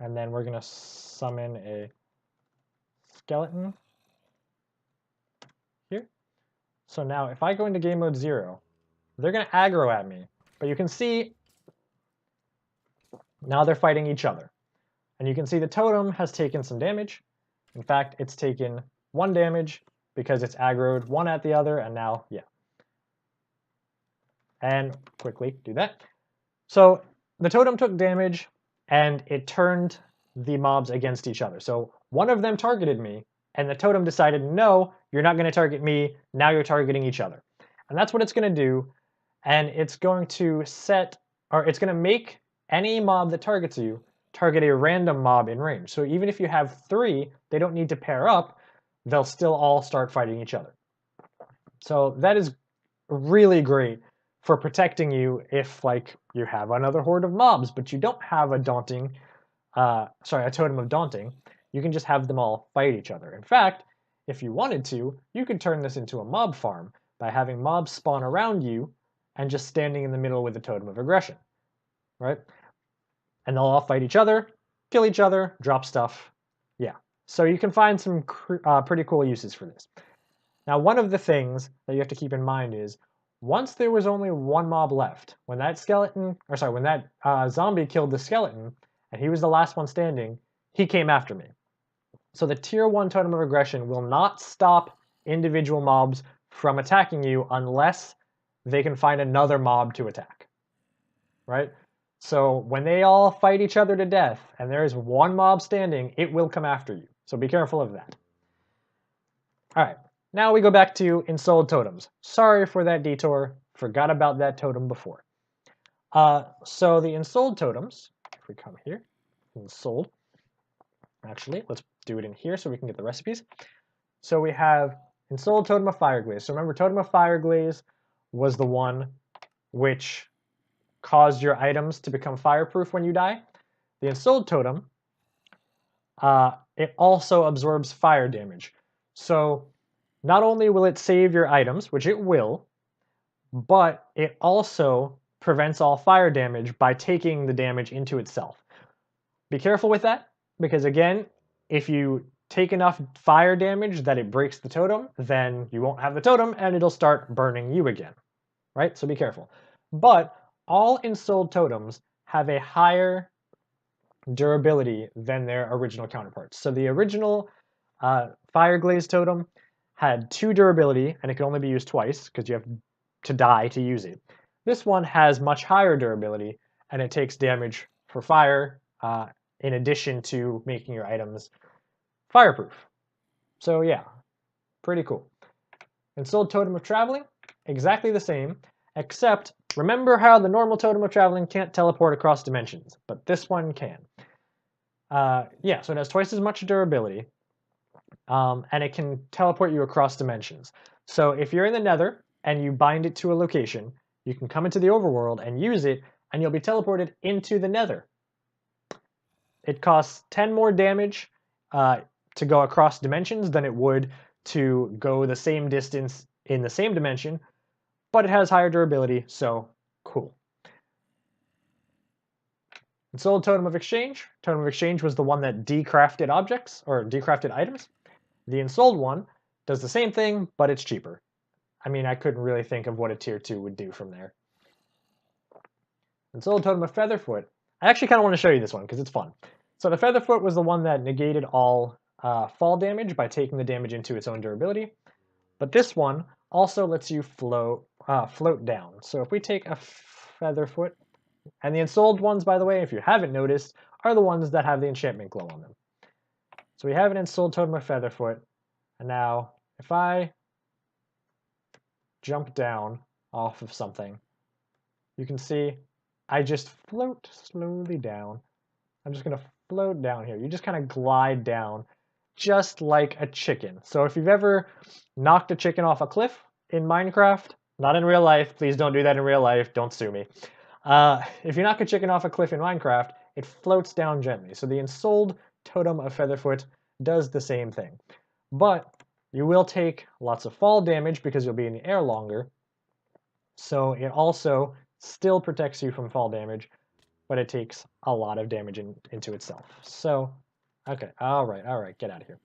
and then we're going to summon a skeleton here. So now if I go into game mode 0, they're going to aggro at me, but you can see now they're fighting each other. And you can see the totem has taken some damage. In fact, it's taken 1 damage because it's aggroed one at the other, and now, yeah. And quickly do that. So the totem took damage, and it turned the mobs against each other. So one of them targeted me, and the totem decided, no, you're not going to target me, now you're targeting each other. And that's what it's going to do, and it's going to set or it's going to make any mob that targets you target a random mob in range. So even if you have 3, they don't need to pair up, they'll still all start fighting each other. So that is really great for protecting you if like you have another horde of mobs, but you don't have a daunting, a totem of daunting. You can just have them all fight each other. In fact, if you wanted to, you could turn this into a mob farm by having mobs spawn around you and just standing in the middle with a totem of aggression, right? And they'll all fight each other, kill each other, drop stuff. Yeah. So you can find some pretty cool uses for this. Now, one of the things that you have to keep in mind is once there was only one mob left, when that zombie killed the skeleton and he was the last one standing, he came after me. So the tier 1 totem of aggression will not stop individual mobs from attacking you unless they can find another mob to attack, right? So when they all fight each other to death and there is one mob standing, it will come after you. So be careful of that. All right, now we go back to ensouled totems. Sorry for that detour, forgot about that totem before. So the ensouled totems, if we come here, ensouled, actually, let's do it in here so we can get the recipes. So we have ensouled totem of fire glaze. So remember, totem of fire glaze was the one which caused your items to become fireproof when you die. The ensouled totem, it also absorbs fire damage. So not only will it save your items, which it will, but it also prevents all fire damage by taking the damage into itself. Be careful with that, because again, if you take enough fire damage that it breaks the totem, then you won't have the totem and it'll start burning you again, right? So be careful. But all ensouled totems have a higher durability than their original counterparts. So the original fire glaze totem had 2 durability, and it can only be used twice because you have to die to use it. This one has much higher durability, and it takes damage for fire in addition to making your items fireproof. So yeah, pretty cool. Ensouled totem of traveling, exactly the same, except remember how the normal totem of traveling can't teleport across dimensions, but this one can. Yeah, so it has twice as much durability, and it can teleport you across dimensions. So if you're in the Nether and you bind it to a location, you can come into the overworld and use it, and you'll be teleported into the Nether. It costs 10 more damage to go across dimensions than it would to go the same distance in the same dimension, but it has higher durability, so cool. Ensouled Totem of Exchange. Totem of Exchange was the one that decrafted objects, or decrafted items. The ensouled one does the same thing, but it's cheaper. I mean, I couldn't really think of what a tier 2 would do from there. Ensouled Totem of Featherfoot. I actually kind of want to show you this one because it's fun. So the Featherfoot was the one that negated all fall damage by taking the damage into its own durability. But this one also lets you float down. So if we take a Featherfoot, and the ensouled ones, by the way, if you haven't noticed, are the ones that have the enchantment glow on them. So we have an ensouled Totem of Featherfoot, and now if I jump down off of something, you can see I just float slowly down. I'm just going to float down here. You just kind of glide down just like a chicken. So if you've ever knocked a chicken off a cliff in Minecraft, not in real life, please don't do that in real life, don't sue me. If you knock a chicken off a cliff in Minecraft, it floats down gently. So the ensouled Totem of Featherfoot does the same thing. But you will take lots of fall damage because you'll be in the air longer. So it also still protects you from fall damage, but it takes a lot of damage into itself. So, okay, all right, get out of here.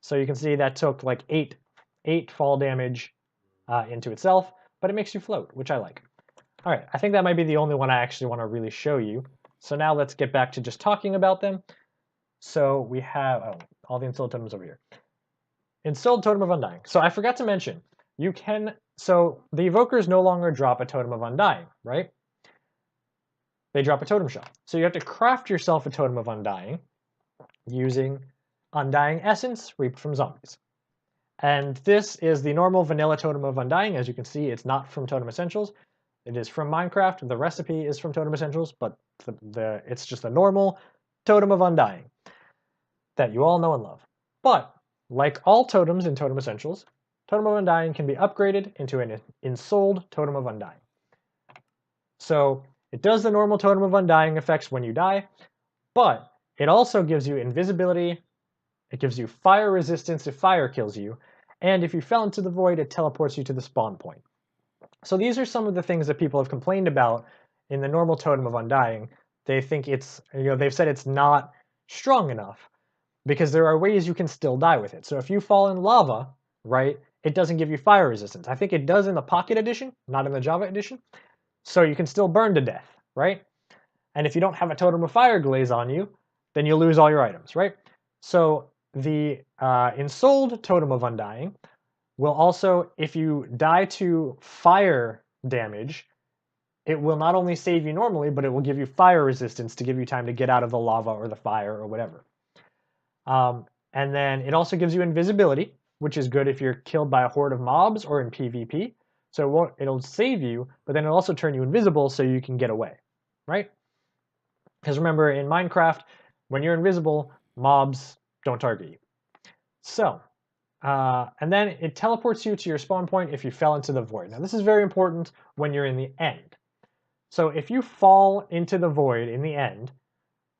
So you can see that took like 8 fall damage into itself, but it makes you float, which I like. All right, I think that might be the only one I actually want to really show you. So now let's get back to just talking about them. So we have all the ensouled totems over here. Ensouled Totem of Undying. So I forgot to mention, so the evokers no longer drop a Totem of Undying, right? They drop a totem shell. So you have to craft yourself a Totem of Undying using Undying Essence reaped from zombies. And this is the normal vanilla Totem of Undying. As you can see, it's not from Totem Essentials. It is from Minecraft. The recipe is from Totem Essentials, but it's just a normal Totem of Undying that you all know and love. But like all totems in Totem Essentials, Totem of Undying can be upgraded into an ensouled Totem of Undying. So it does the normal Totem of Undying effects when you die, but it also gives you invisibility, it gives you fire resistance if fire kills you, and if you fell into the void, it teleports you to the spawn point. So these are some of the things that people have complained about in the normal Totem of Undying. They think it's, they've said it's not strong enough because there are ways you can still die with it. So if you fall in lava, right, it doesn't give you fire resistance. I think it does in the Pocket Edition, not in the Java Edition. So you can still burn to death, right? And if you don't have a Totem of Fire glaze on you, then you lose all your items, right? So the ensouled Totem of Undying will also, if you die to fire damage, it will not only save you normally, but it will give you fire resistance to give you time to get out of the lava or the fire or whatever. And then it also gives you invisibility, which is good if you're killed by a horde of mobs or in PvP. So it'll save you, but then it'll also turn you invisible so you can get away, right? Because remember, in Minecraft, when you're invisible, mobs don't target you. So, and then it teleports you to your spawn point if you fell into the void. Now, this is very important when you're in the end. So if you fall into the void in the end,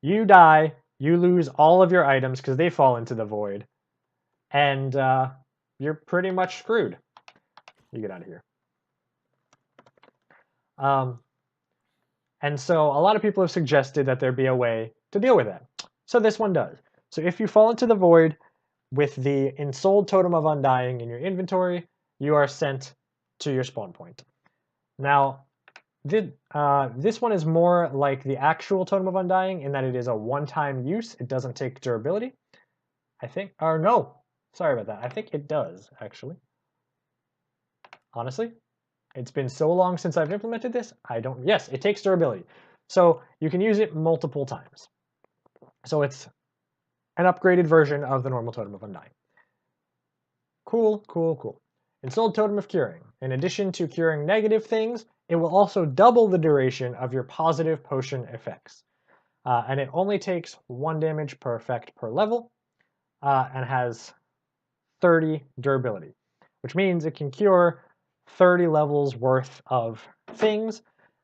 you die, you lose all of your items because they fall into the void, and you're pretty much screwed. You get out of here. And so a lot of people have suggested that there be a way to deal with that. So this one does. So if you fall into the void with the ensouled Totem of Undying in your inventory, you are sent to your spawn point. Now, this one is more like the actual Totem of Undying in that it is a one-time use. It doesn't take durability, I think. Or no, sorry about that. I think it does, actually. Honestly, it's been so long since I've implemented this, yes, it takes durability. So you can use it multiple times. So it's an upgraded version of the normal Totem of Undying. Cool, cool, cool. Ensouled Totem of Curing. In addition to curing negative things, it will also double the duration of your positive potion effects. And it only takes 1 damage per effect per level, and has 30 durability, which means it can cure 30 levels worth of things,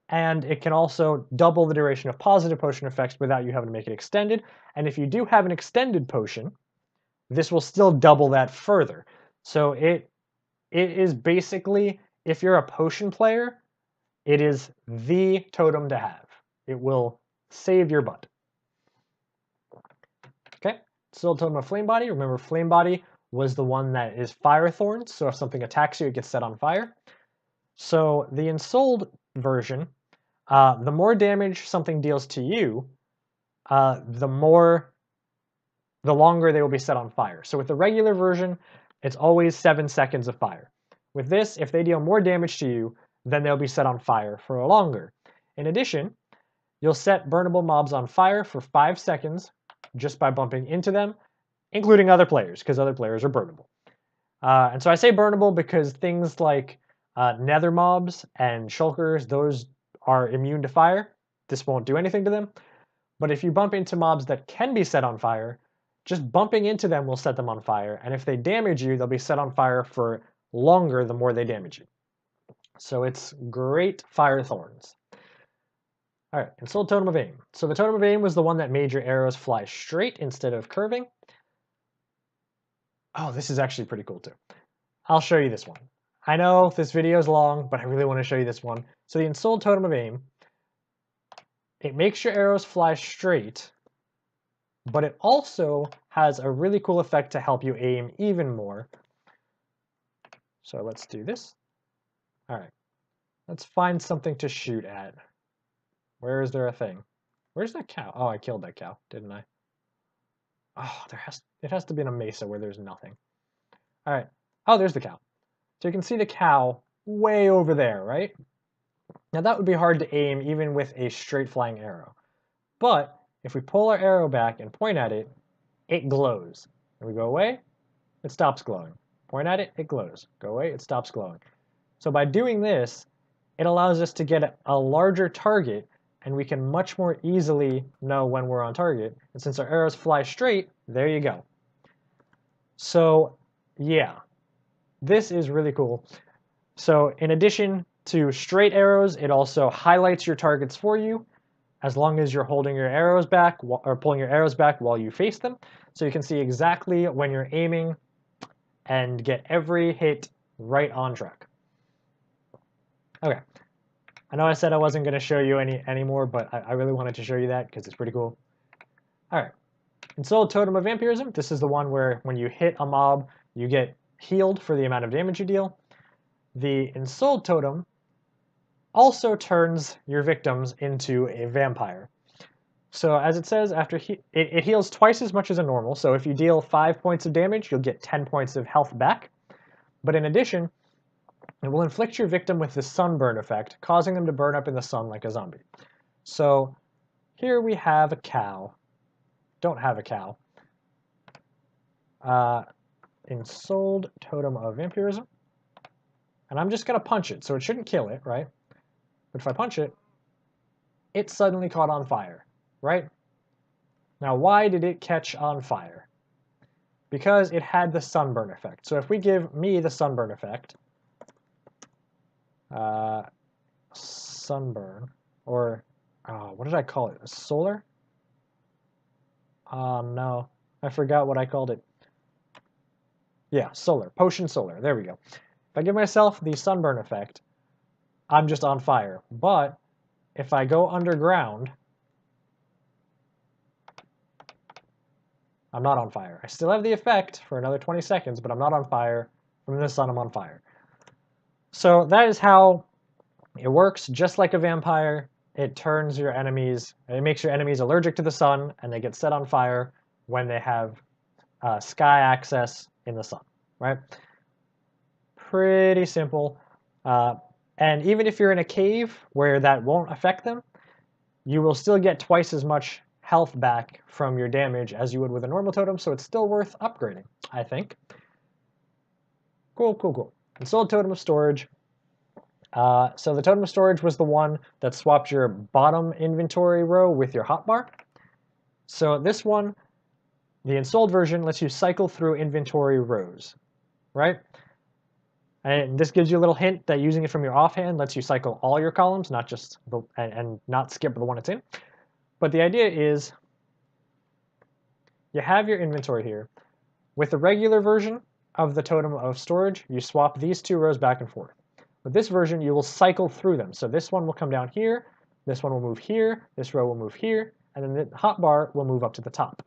and it can also double the duration of positive potion effects without you having to make it extended. And if you do have an extended potion, this will still double that further. So it is basically, if you're a potion player, it is the totem to have. It will save your butt. Okay, still Totem of Flame Body. Remember, Flame Body was the one that is fire thorns, so if something attacks you, it gets set on fire. So the ensouled version, the more damage something deals to you, the longer they will be set on fire. So with the regular version, it's always 7 seconds of fire. With this, if they deal more damage to you, then they'll be set on fire for longer. In addition, you'll set burnable mobs on fire for 5 seconds just by bumping into them, including other players, because other players are burnable. And so I say burnable because things like nether mobs and shulkers, those are immune to fire. This won't do anything to them. But if you bump into mobs that can be set on fire, just bumping into them will set them on fire. And if they damage you, they'll be set on fire for longer the more they damage you. So it's great fire thorns. All right, Ensouled Totem of Aim. So the Totem of Aim was the one that made your arrows fly straight instead of curving. Oh, this is actually pretty cool too. I'll show you this one. I know this video is long, but I really want to show you this one. So the Ensouled Totem of Aim, it makes your arrows fly straight, but it also has a really cool effect to help you aim even more. So let's do this. All right, let's find something to shoot at. Where is there a thing? Where's that cow? Oh, I killed that cow, didn't I? Oh, it has to be in a mesa where there's nothing. All right. Oh, there's the cow. So you can see the cow way over there, right? Now that would be hard to aim even with a straight flying arrow. But if we pull our arrow back and point at it, it glows. And we go away, it stops glowing. Point at it, it glows. Go away, it stops glowing. So by doing this, it allows us to get a larger target, and we can much more easily know when we're on target. And since our arrows fly straight, there you go. So yeah, this is really cool. So in addition to straight arrows, it also highlights your targets for you, as long as you're holding your arrows back or pulling your arrows back while you face them. So you can see exactly when you're aiming and get every hit right on track. Okay, I know I said I wasn't going to show you any more, but I really wanted to show you that because it's pretty cool. All right, Ensouled Totem of Vampirism. This is the one where when you hit a mob, you get healed for the amount of damage you deal. The Ensouled Totem also turns your victims into a vampire. So as it says, after it heals twice as much as a normal. So if you deal 5 points of damage, you'll get 10 points of health back. But in addition, it will inflict your victim with the sunburn effect, causing them to burn up in the sun like a zombie. So here we have a cow. Don't have a cow. Ensouled Totem of Vampirism. And I'm just going to punch it, so it shouldn't kill it, right? But if I punch it, it suddenly caught on fire, right? Now, why did it catch on fire? Because it had the sunburn effect. So if we give me the sunburn effect, sunburn, or what did I call it? Solar? Oh no, I forgot what I called it. Yeah, solar, potion solar, there we go. If I give myself the sunburn effect, I'm just on fire. But if I go underground, I'm not on fire. I still have the effect for another 20 seconds, but I'm not on fire. From the sun, I'm on fire. So that is how it works. Just like a vampire, it turns your enemies, it makes your enemies allergic to the sun, and they get set on fire when they have sky access in the sun, right? Pretty simple. And even if you're in a cave where that won't affect them, you will still get twice as much health back from your damage as you would with a normal totem, so it's still worth upgrading, I think. Cool, cool, cool. Ensouled Totem of Storage. So the Totem of Storage was the one that swapped your bottom inventory row with your hotbar. So this one, the Ensouled version, lets you cycle through inventory rows, right? And this gives you a little hint that using it from your offhand lets you cycle all your columns, not just and not skip the one it's in. But the idea is you have your inventory here. With the regular version of the Totem of Storage, you swap these two rows back and forth. With this version, you will cycle through them. So this one will come down here, this one will move here, this row will move here, and then the hotbar will move up to the top.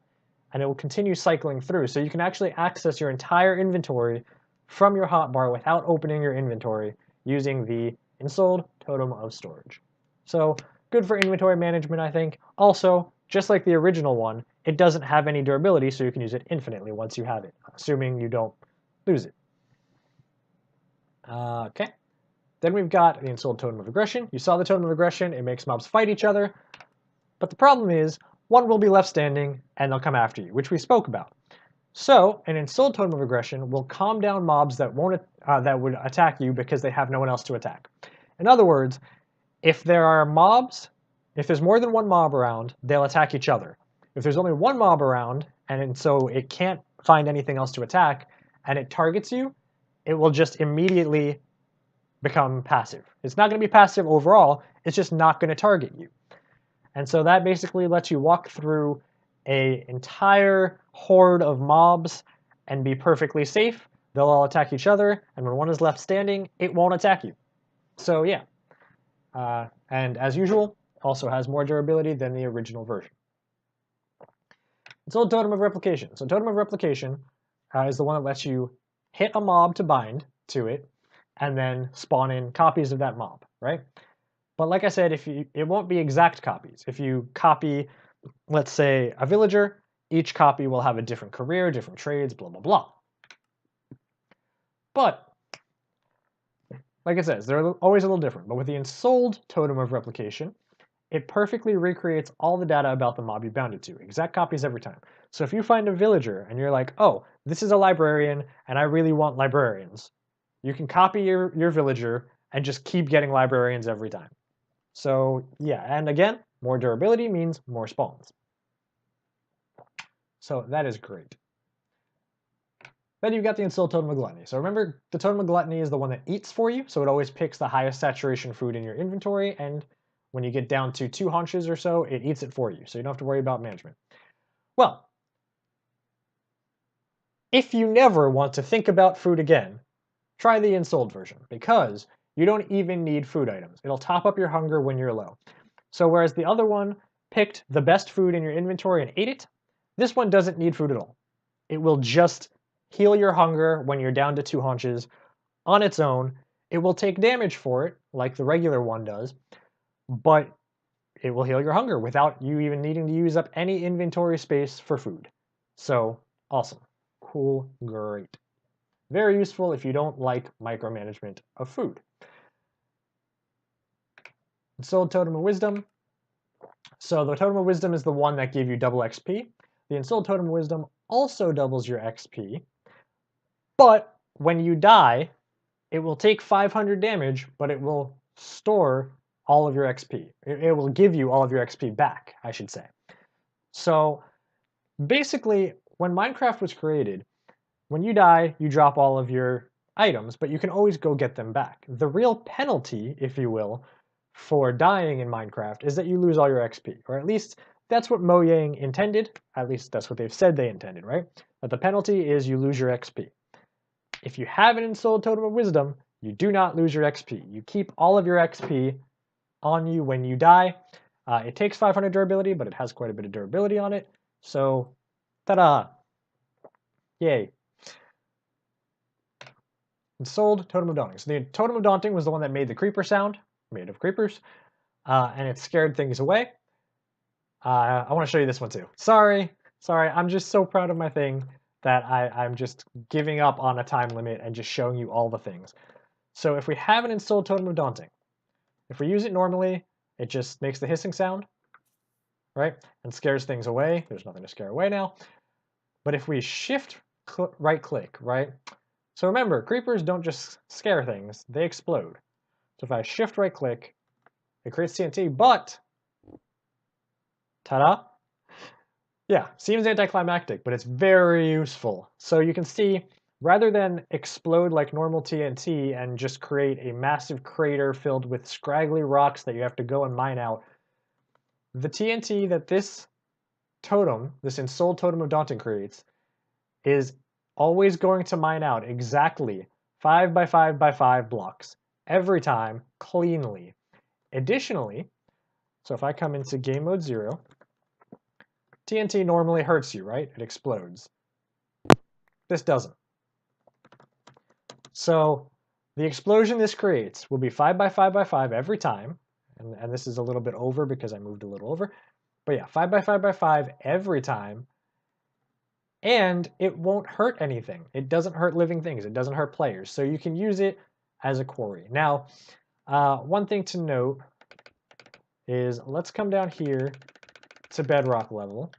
And it will continue cycling through. So you can actually access your entire inventory from your hotbar without opening your inventory using the Ensouled Totem of Storage. So good for inventory management, I think. Also, just like the original one, it doesn't have any durability, so you can use it infinitely once you have it, assuming you don't lose it. Okay. Then we've got the Ensouled Totem of Aggression. You saw the Totem of Aggression. It makes mobs fight each other. But the problem is, one will be left standing, and they'll come after you, which we spoke about. So, an Ensouled Totem of Aggression will calm down mobs that would attack you because they have no one else to attack. In other words, if there are mobs, if there's more than one mob around, they'll attack each other. If there's only one mob around, and so it can't find anything else to attack, and it targets you, it will just immediately become passive. It's not going to be passive overall, it's just not going to target you. And so that basically lets you walk through an entire horde of mobs and be perfectly safe. They'll all attack each other, and when one is left standing, it won't attack you. So yeah. And as usual, also has more durability than the original version. Ensouled Totem of Replication. So Totem of Replication is the one that lets you hit a mob to bind to it, and then spawn in copies of that mob, right? But like I said, it won't be exact copies. If you copy, let's say, a villager, each copy will have a different career, different trades, blah, blah, blah. But, like it says, they're always a little different. But with the Ensouled Totem of Replication, it perfectly recreates all the data about the mob you bound it to. Exact copies every time. So if you find a villager and you're like, oh, this is a librarian and I really want librarians, you can copy your villager and just keep getting librarians every time. So yeah, and again, more durability means more spawns. So that is great. Then you've got the Instilled Totem of Gluttony. So remember, the Totem of Gluttony is the one that eats for you, so it always picks the highest saturation food in your inventory, and when you get down to 2 haunches or so, it eats it for you, so you don't have to worry about management. Well, if you never want to think about food again, try the Instilled version, because you don't even need food items. It'll top up your hunger when you're low. So whereas the other one picked the best food in your inventory and ate it, this one doesn't need food at all. It will just heal your hunger when you're down to 2 haunches on its own. It will take damage for it, like the regular one does, but it will heal your hunger without you even needing to use up any inventory space for food. So, awesome. Cool, great. Very useful if you don't like micromanagement of food. Instilled Totem of Wisdom. So the Totem of Wisdom is the one that gave you double XP. The Instilled Totem of Wisdom also doubles your XP, but when you die, it will take 500 damage, but it will store all of your XP. It will give you all of your XP back, I should say. So basically, when Minecraft was created, when you die, you drop all of your items, but you can always go get them back. The real penalty, if you will, for dying in Minecraft is that you lose all your XP, or at least that's what Mojang intended. At least that's what they've said they intended, right? But the penalty is you lose your XP. If you have an Instilled Totem of Wisdom, you do not lose your XP. You keep all of your XP on you when you die. It takes 500 durability, but it has quite a bit of durability on it. So, ta-da! Yay. Instilled Totem of Daunting. So the Totem of Daunting was the one that made the creeper sound, made of creepers, and it scared things away. I want to show you this one too. Sorry, I'm just so proud of my thing that I'm just giving up on a time limit and just showing you all the things. So if we have an Instilled Totem of Daunting, if we use it normally, it just makes the hissing sound, right? And scares things away. There's nothing to scare away now. But if we shift right click, right? So remember, creepers don't just scare things, they explode. So if I shift right click, it creates TNT, but ta-da! Yeah, seems anticlimactic, but it's very useful. So you can see, rather than explode like normal TNT and just create a massive crater filled with scraggly rocks that you have to go and mine out, the TNT that this totem, this Instilled Totem of Daunting creates, is always going to mine out exactly 5 by 5 by 5 blocks every time cleanly. Additionally, so if I come into game mode 0, TNT normally hurts you, right? It explodes. This doesn't. So the explosion this creates will be 5 by 5 by 5 every time, and this is a little bit over because I moved a little over, but yeah, 5 by 5 by 5 every time, and it won't hurt anything. It doesn't hurt living things. It doesn't hurt players, so you can use it as a quarry. Now, one thing to note is let's come down here to bedrock level.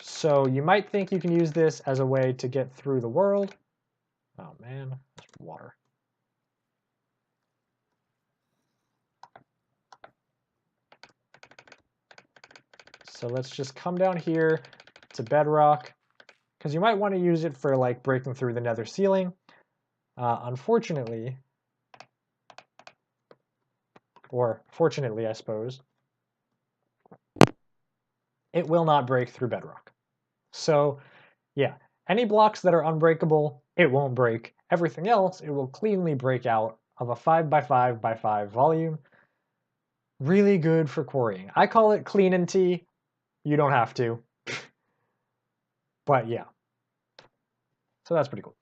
So you might think you can use this as a way to get through the world. Oh man, that's water. So let's just come down here to bedrock, because you might want to use it for like breaking through the nether ceiling. Unfortunately, or fortunately I suppose, it will not break through bedrock. So yeah, any blocks that are unbreakable, it won't break. Everything else, it will cleanly break out of a 5 by 5 by 5 volume. Really good for quarrying. I call it clean and tea. You don't have to. But yeah. So that's pretty cool.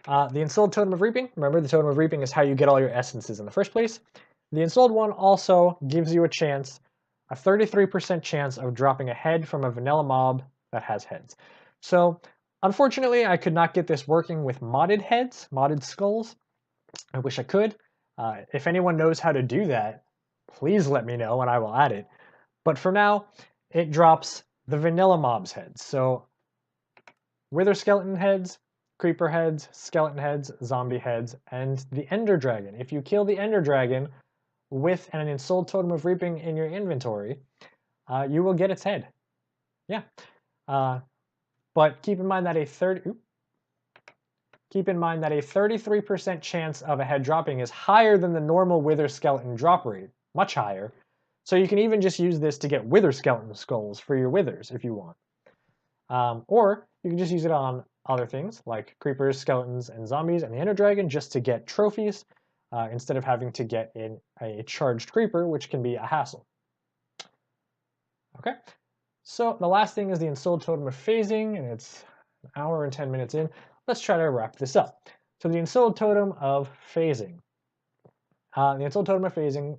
The Instilled Totem of Reaping. Remember, the Totem of Reaping is how you get all your essences in the first place. The Instilled one also gives you a 33% chance of dropping a head from a vanilla mob that has heads. So, unfortunately, I could not get this working with modded heads, modded skulls. I wish I could. If anyone knows how to do that, please let me know and I will add it. But for now, it drops the vanilla mob's heads. So wither skeleton heads, creeper heads, skeleton heads, zombie heads, and the ender dragon. If you kill the ender dragon with an ensouled totem of reaping in your inventory, you will get its head. Yeah. But keep in mind that a 33% chance of a head dropping is higher than the normal wither skeleton drop rate, much higher. So you can even just use this to get wither skeleton skulls for your withers if you want. Or you can just use it on other things like creepers, skeletons, and zombies, and the ender dragon just to get trophies instead of having to get in a charged creeper, which can be a hassle. Okay, so the last thing is the ensouled totem of phasing, and it's an hour and 10 minutes in. Let's try to wrap this up. So the ensouled totem of phasing. The ensouled totem of phasing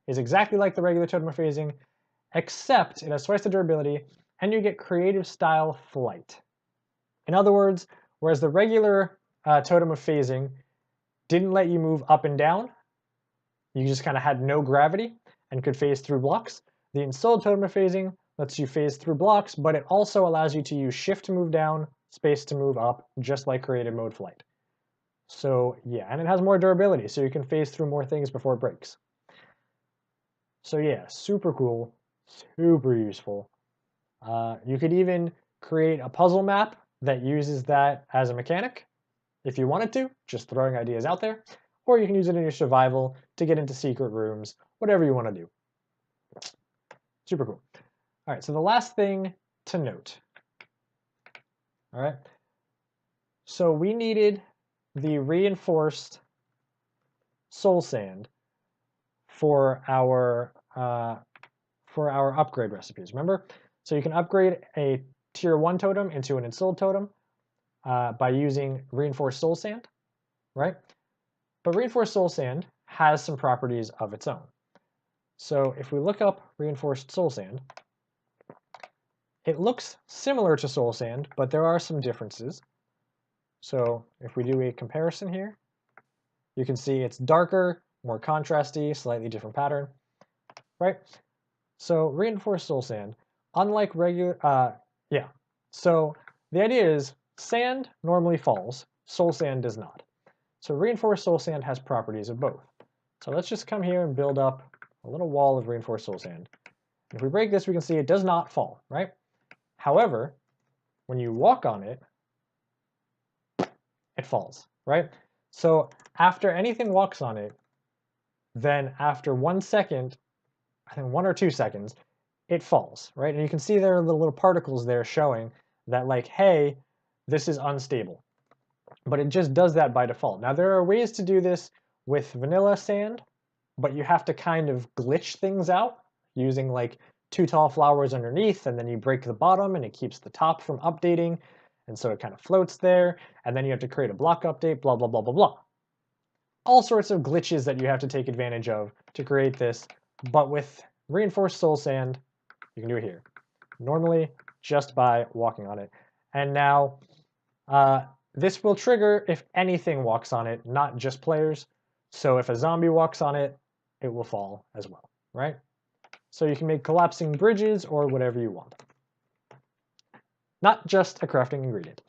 is exactly like the regular totem of phasing, except it has twice the durability, and you get creative style flight. In other words, whereas the regular totem of phasing didn't let you move up and down, you just kind of had no gravity and could phase through blocks, the ensouled totem of phasing lets you phase through blocks, but it also allows you to use shift to move down, space to move up, just like creative mode flight. So yeah, and it has more durability, so you can phase through more things before it breaks. So yeah, super cool, super useful. You could even create a puzzle map that uses that as a mechanic if you wanted to, just throwing ideas out there, or you can use it in your survival to get into secret rooms, whatever you want to do. Super cool. All right, so the last thing to note. All right, so we needed the reinforced soul sand for our upgrade recipes. Remember, so you can upgrade a tier 1 totem into an ensouled totem by using reinforced soul sand, right? But reinforced soul sand has some properties of its own. So if we look up reinforced soul sand, it looks similar to soul sand, but there are some differences. So if we do a comparison here, you can see it's darker, more contrasty, slightly different pattern, right? So reinforced soul sand, unlike regular, So the idea is sand normally falls, soul sand does not. So reinforced soul sand has properties of both. So let's just come here and build up a little wall of reinforced soul sand. If we break this, we can see it does not fall, right? However, when you walk on it, it falls, right? So after anything walks on it, then after 1 second, I think 1 or 2 seconds, it falls, right? And you can see there are the little particles there showing that like, hey, this is unstable. But it just does that by default. Now there are ways to do this with vanilla sand, but you have to kind of glitch things out using like 2 tall flowers underneath, and then you break the bottom and it keeps the top from updating, and so it kind of floats there, and then you have to create a block update, blah, blah, blah, blah, blah. All sorts of glitches that you have to take advantage of to create this, but with reinforced soul sand, you can do it here. Normally, just by walking on it. And now, this will trigger if anything walks on it, not just players. So if a zombie walks on it, it will fall as well, right? So you can make collapsing bridges or whatever you want. Not just a crafting ingredient.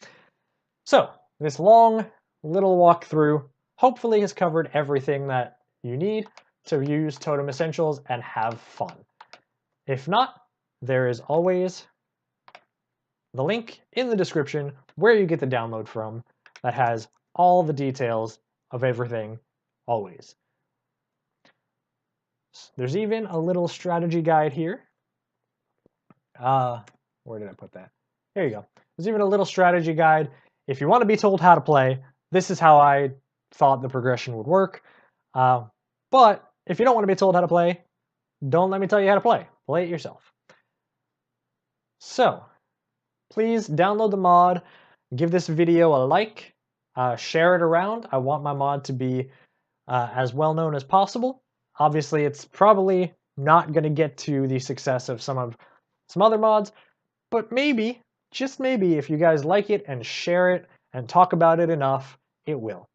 So this long little walkthrough hopefully has covered everything that you need to use Totem Essentials and have fun. If not, there is always the link in the description where you get the download from that has all the details of everything always. There's even a little strategy guide here. Where did I put that? There you go. There's even a little strategy guide. If you want to be told how to play, this is how I thought the progression would work. But if you don't want to be told how to play, don't let me tell you how to play. Play it yourself. So, please download the mod, give this video a like, share it around. I want my mod to be as well known as possible. Obviously, it's probably not going to get to the success of some other mods, but maybe, just maybe, if you guys like it and share it and talk about it enough, it will.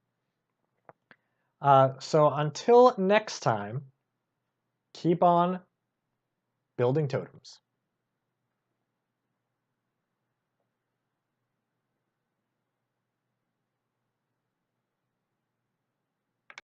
So until next time, keep on building totems.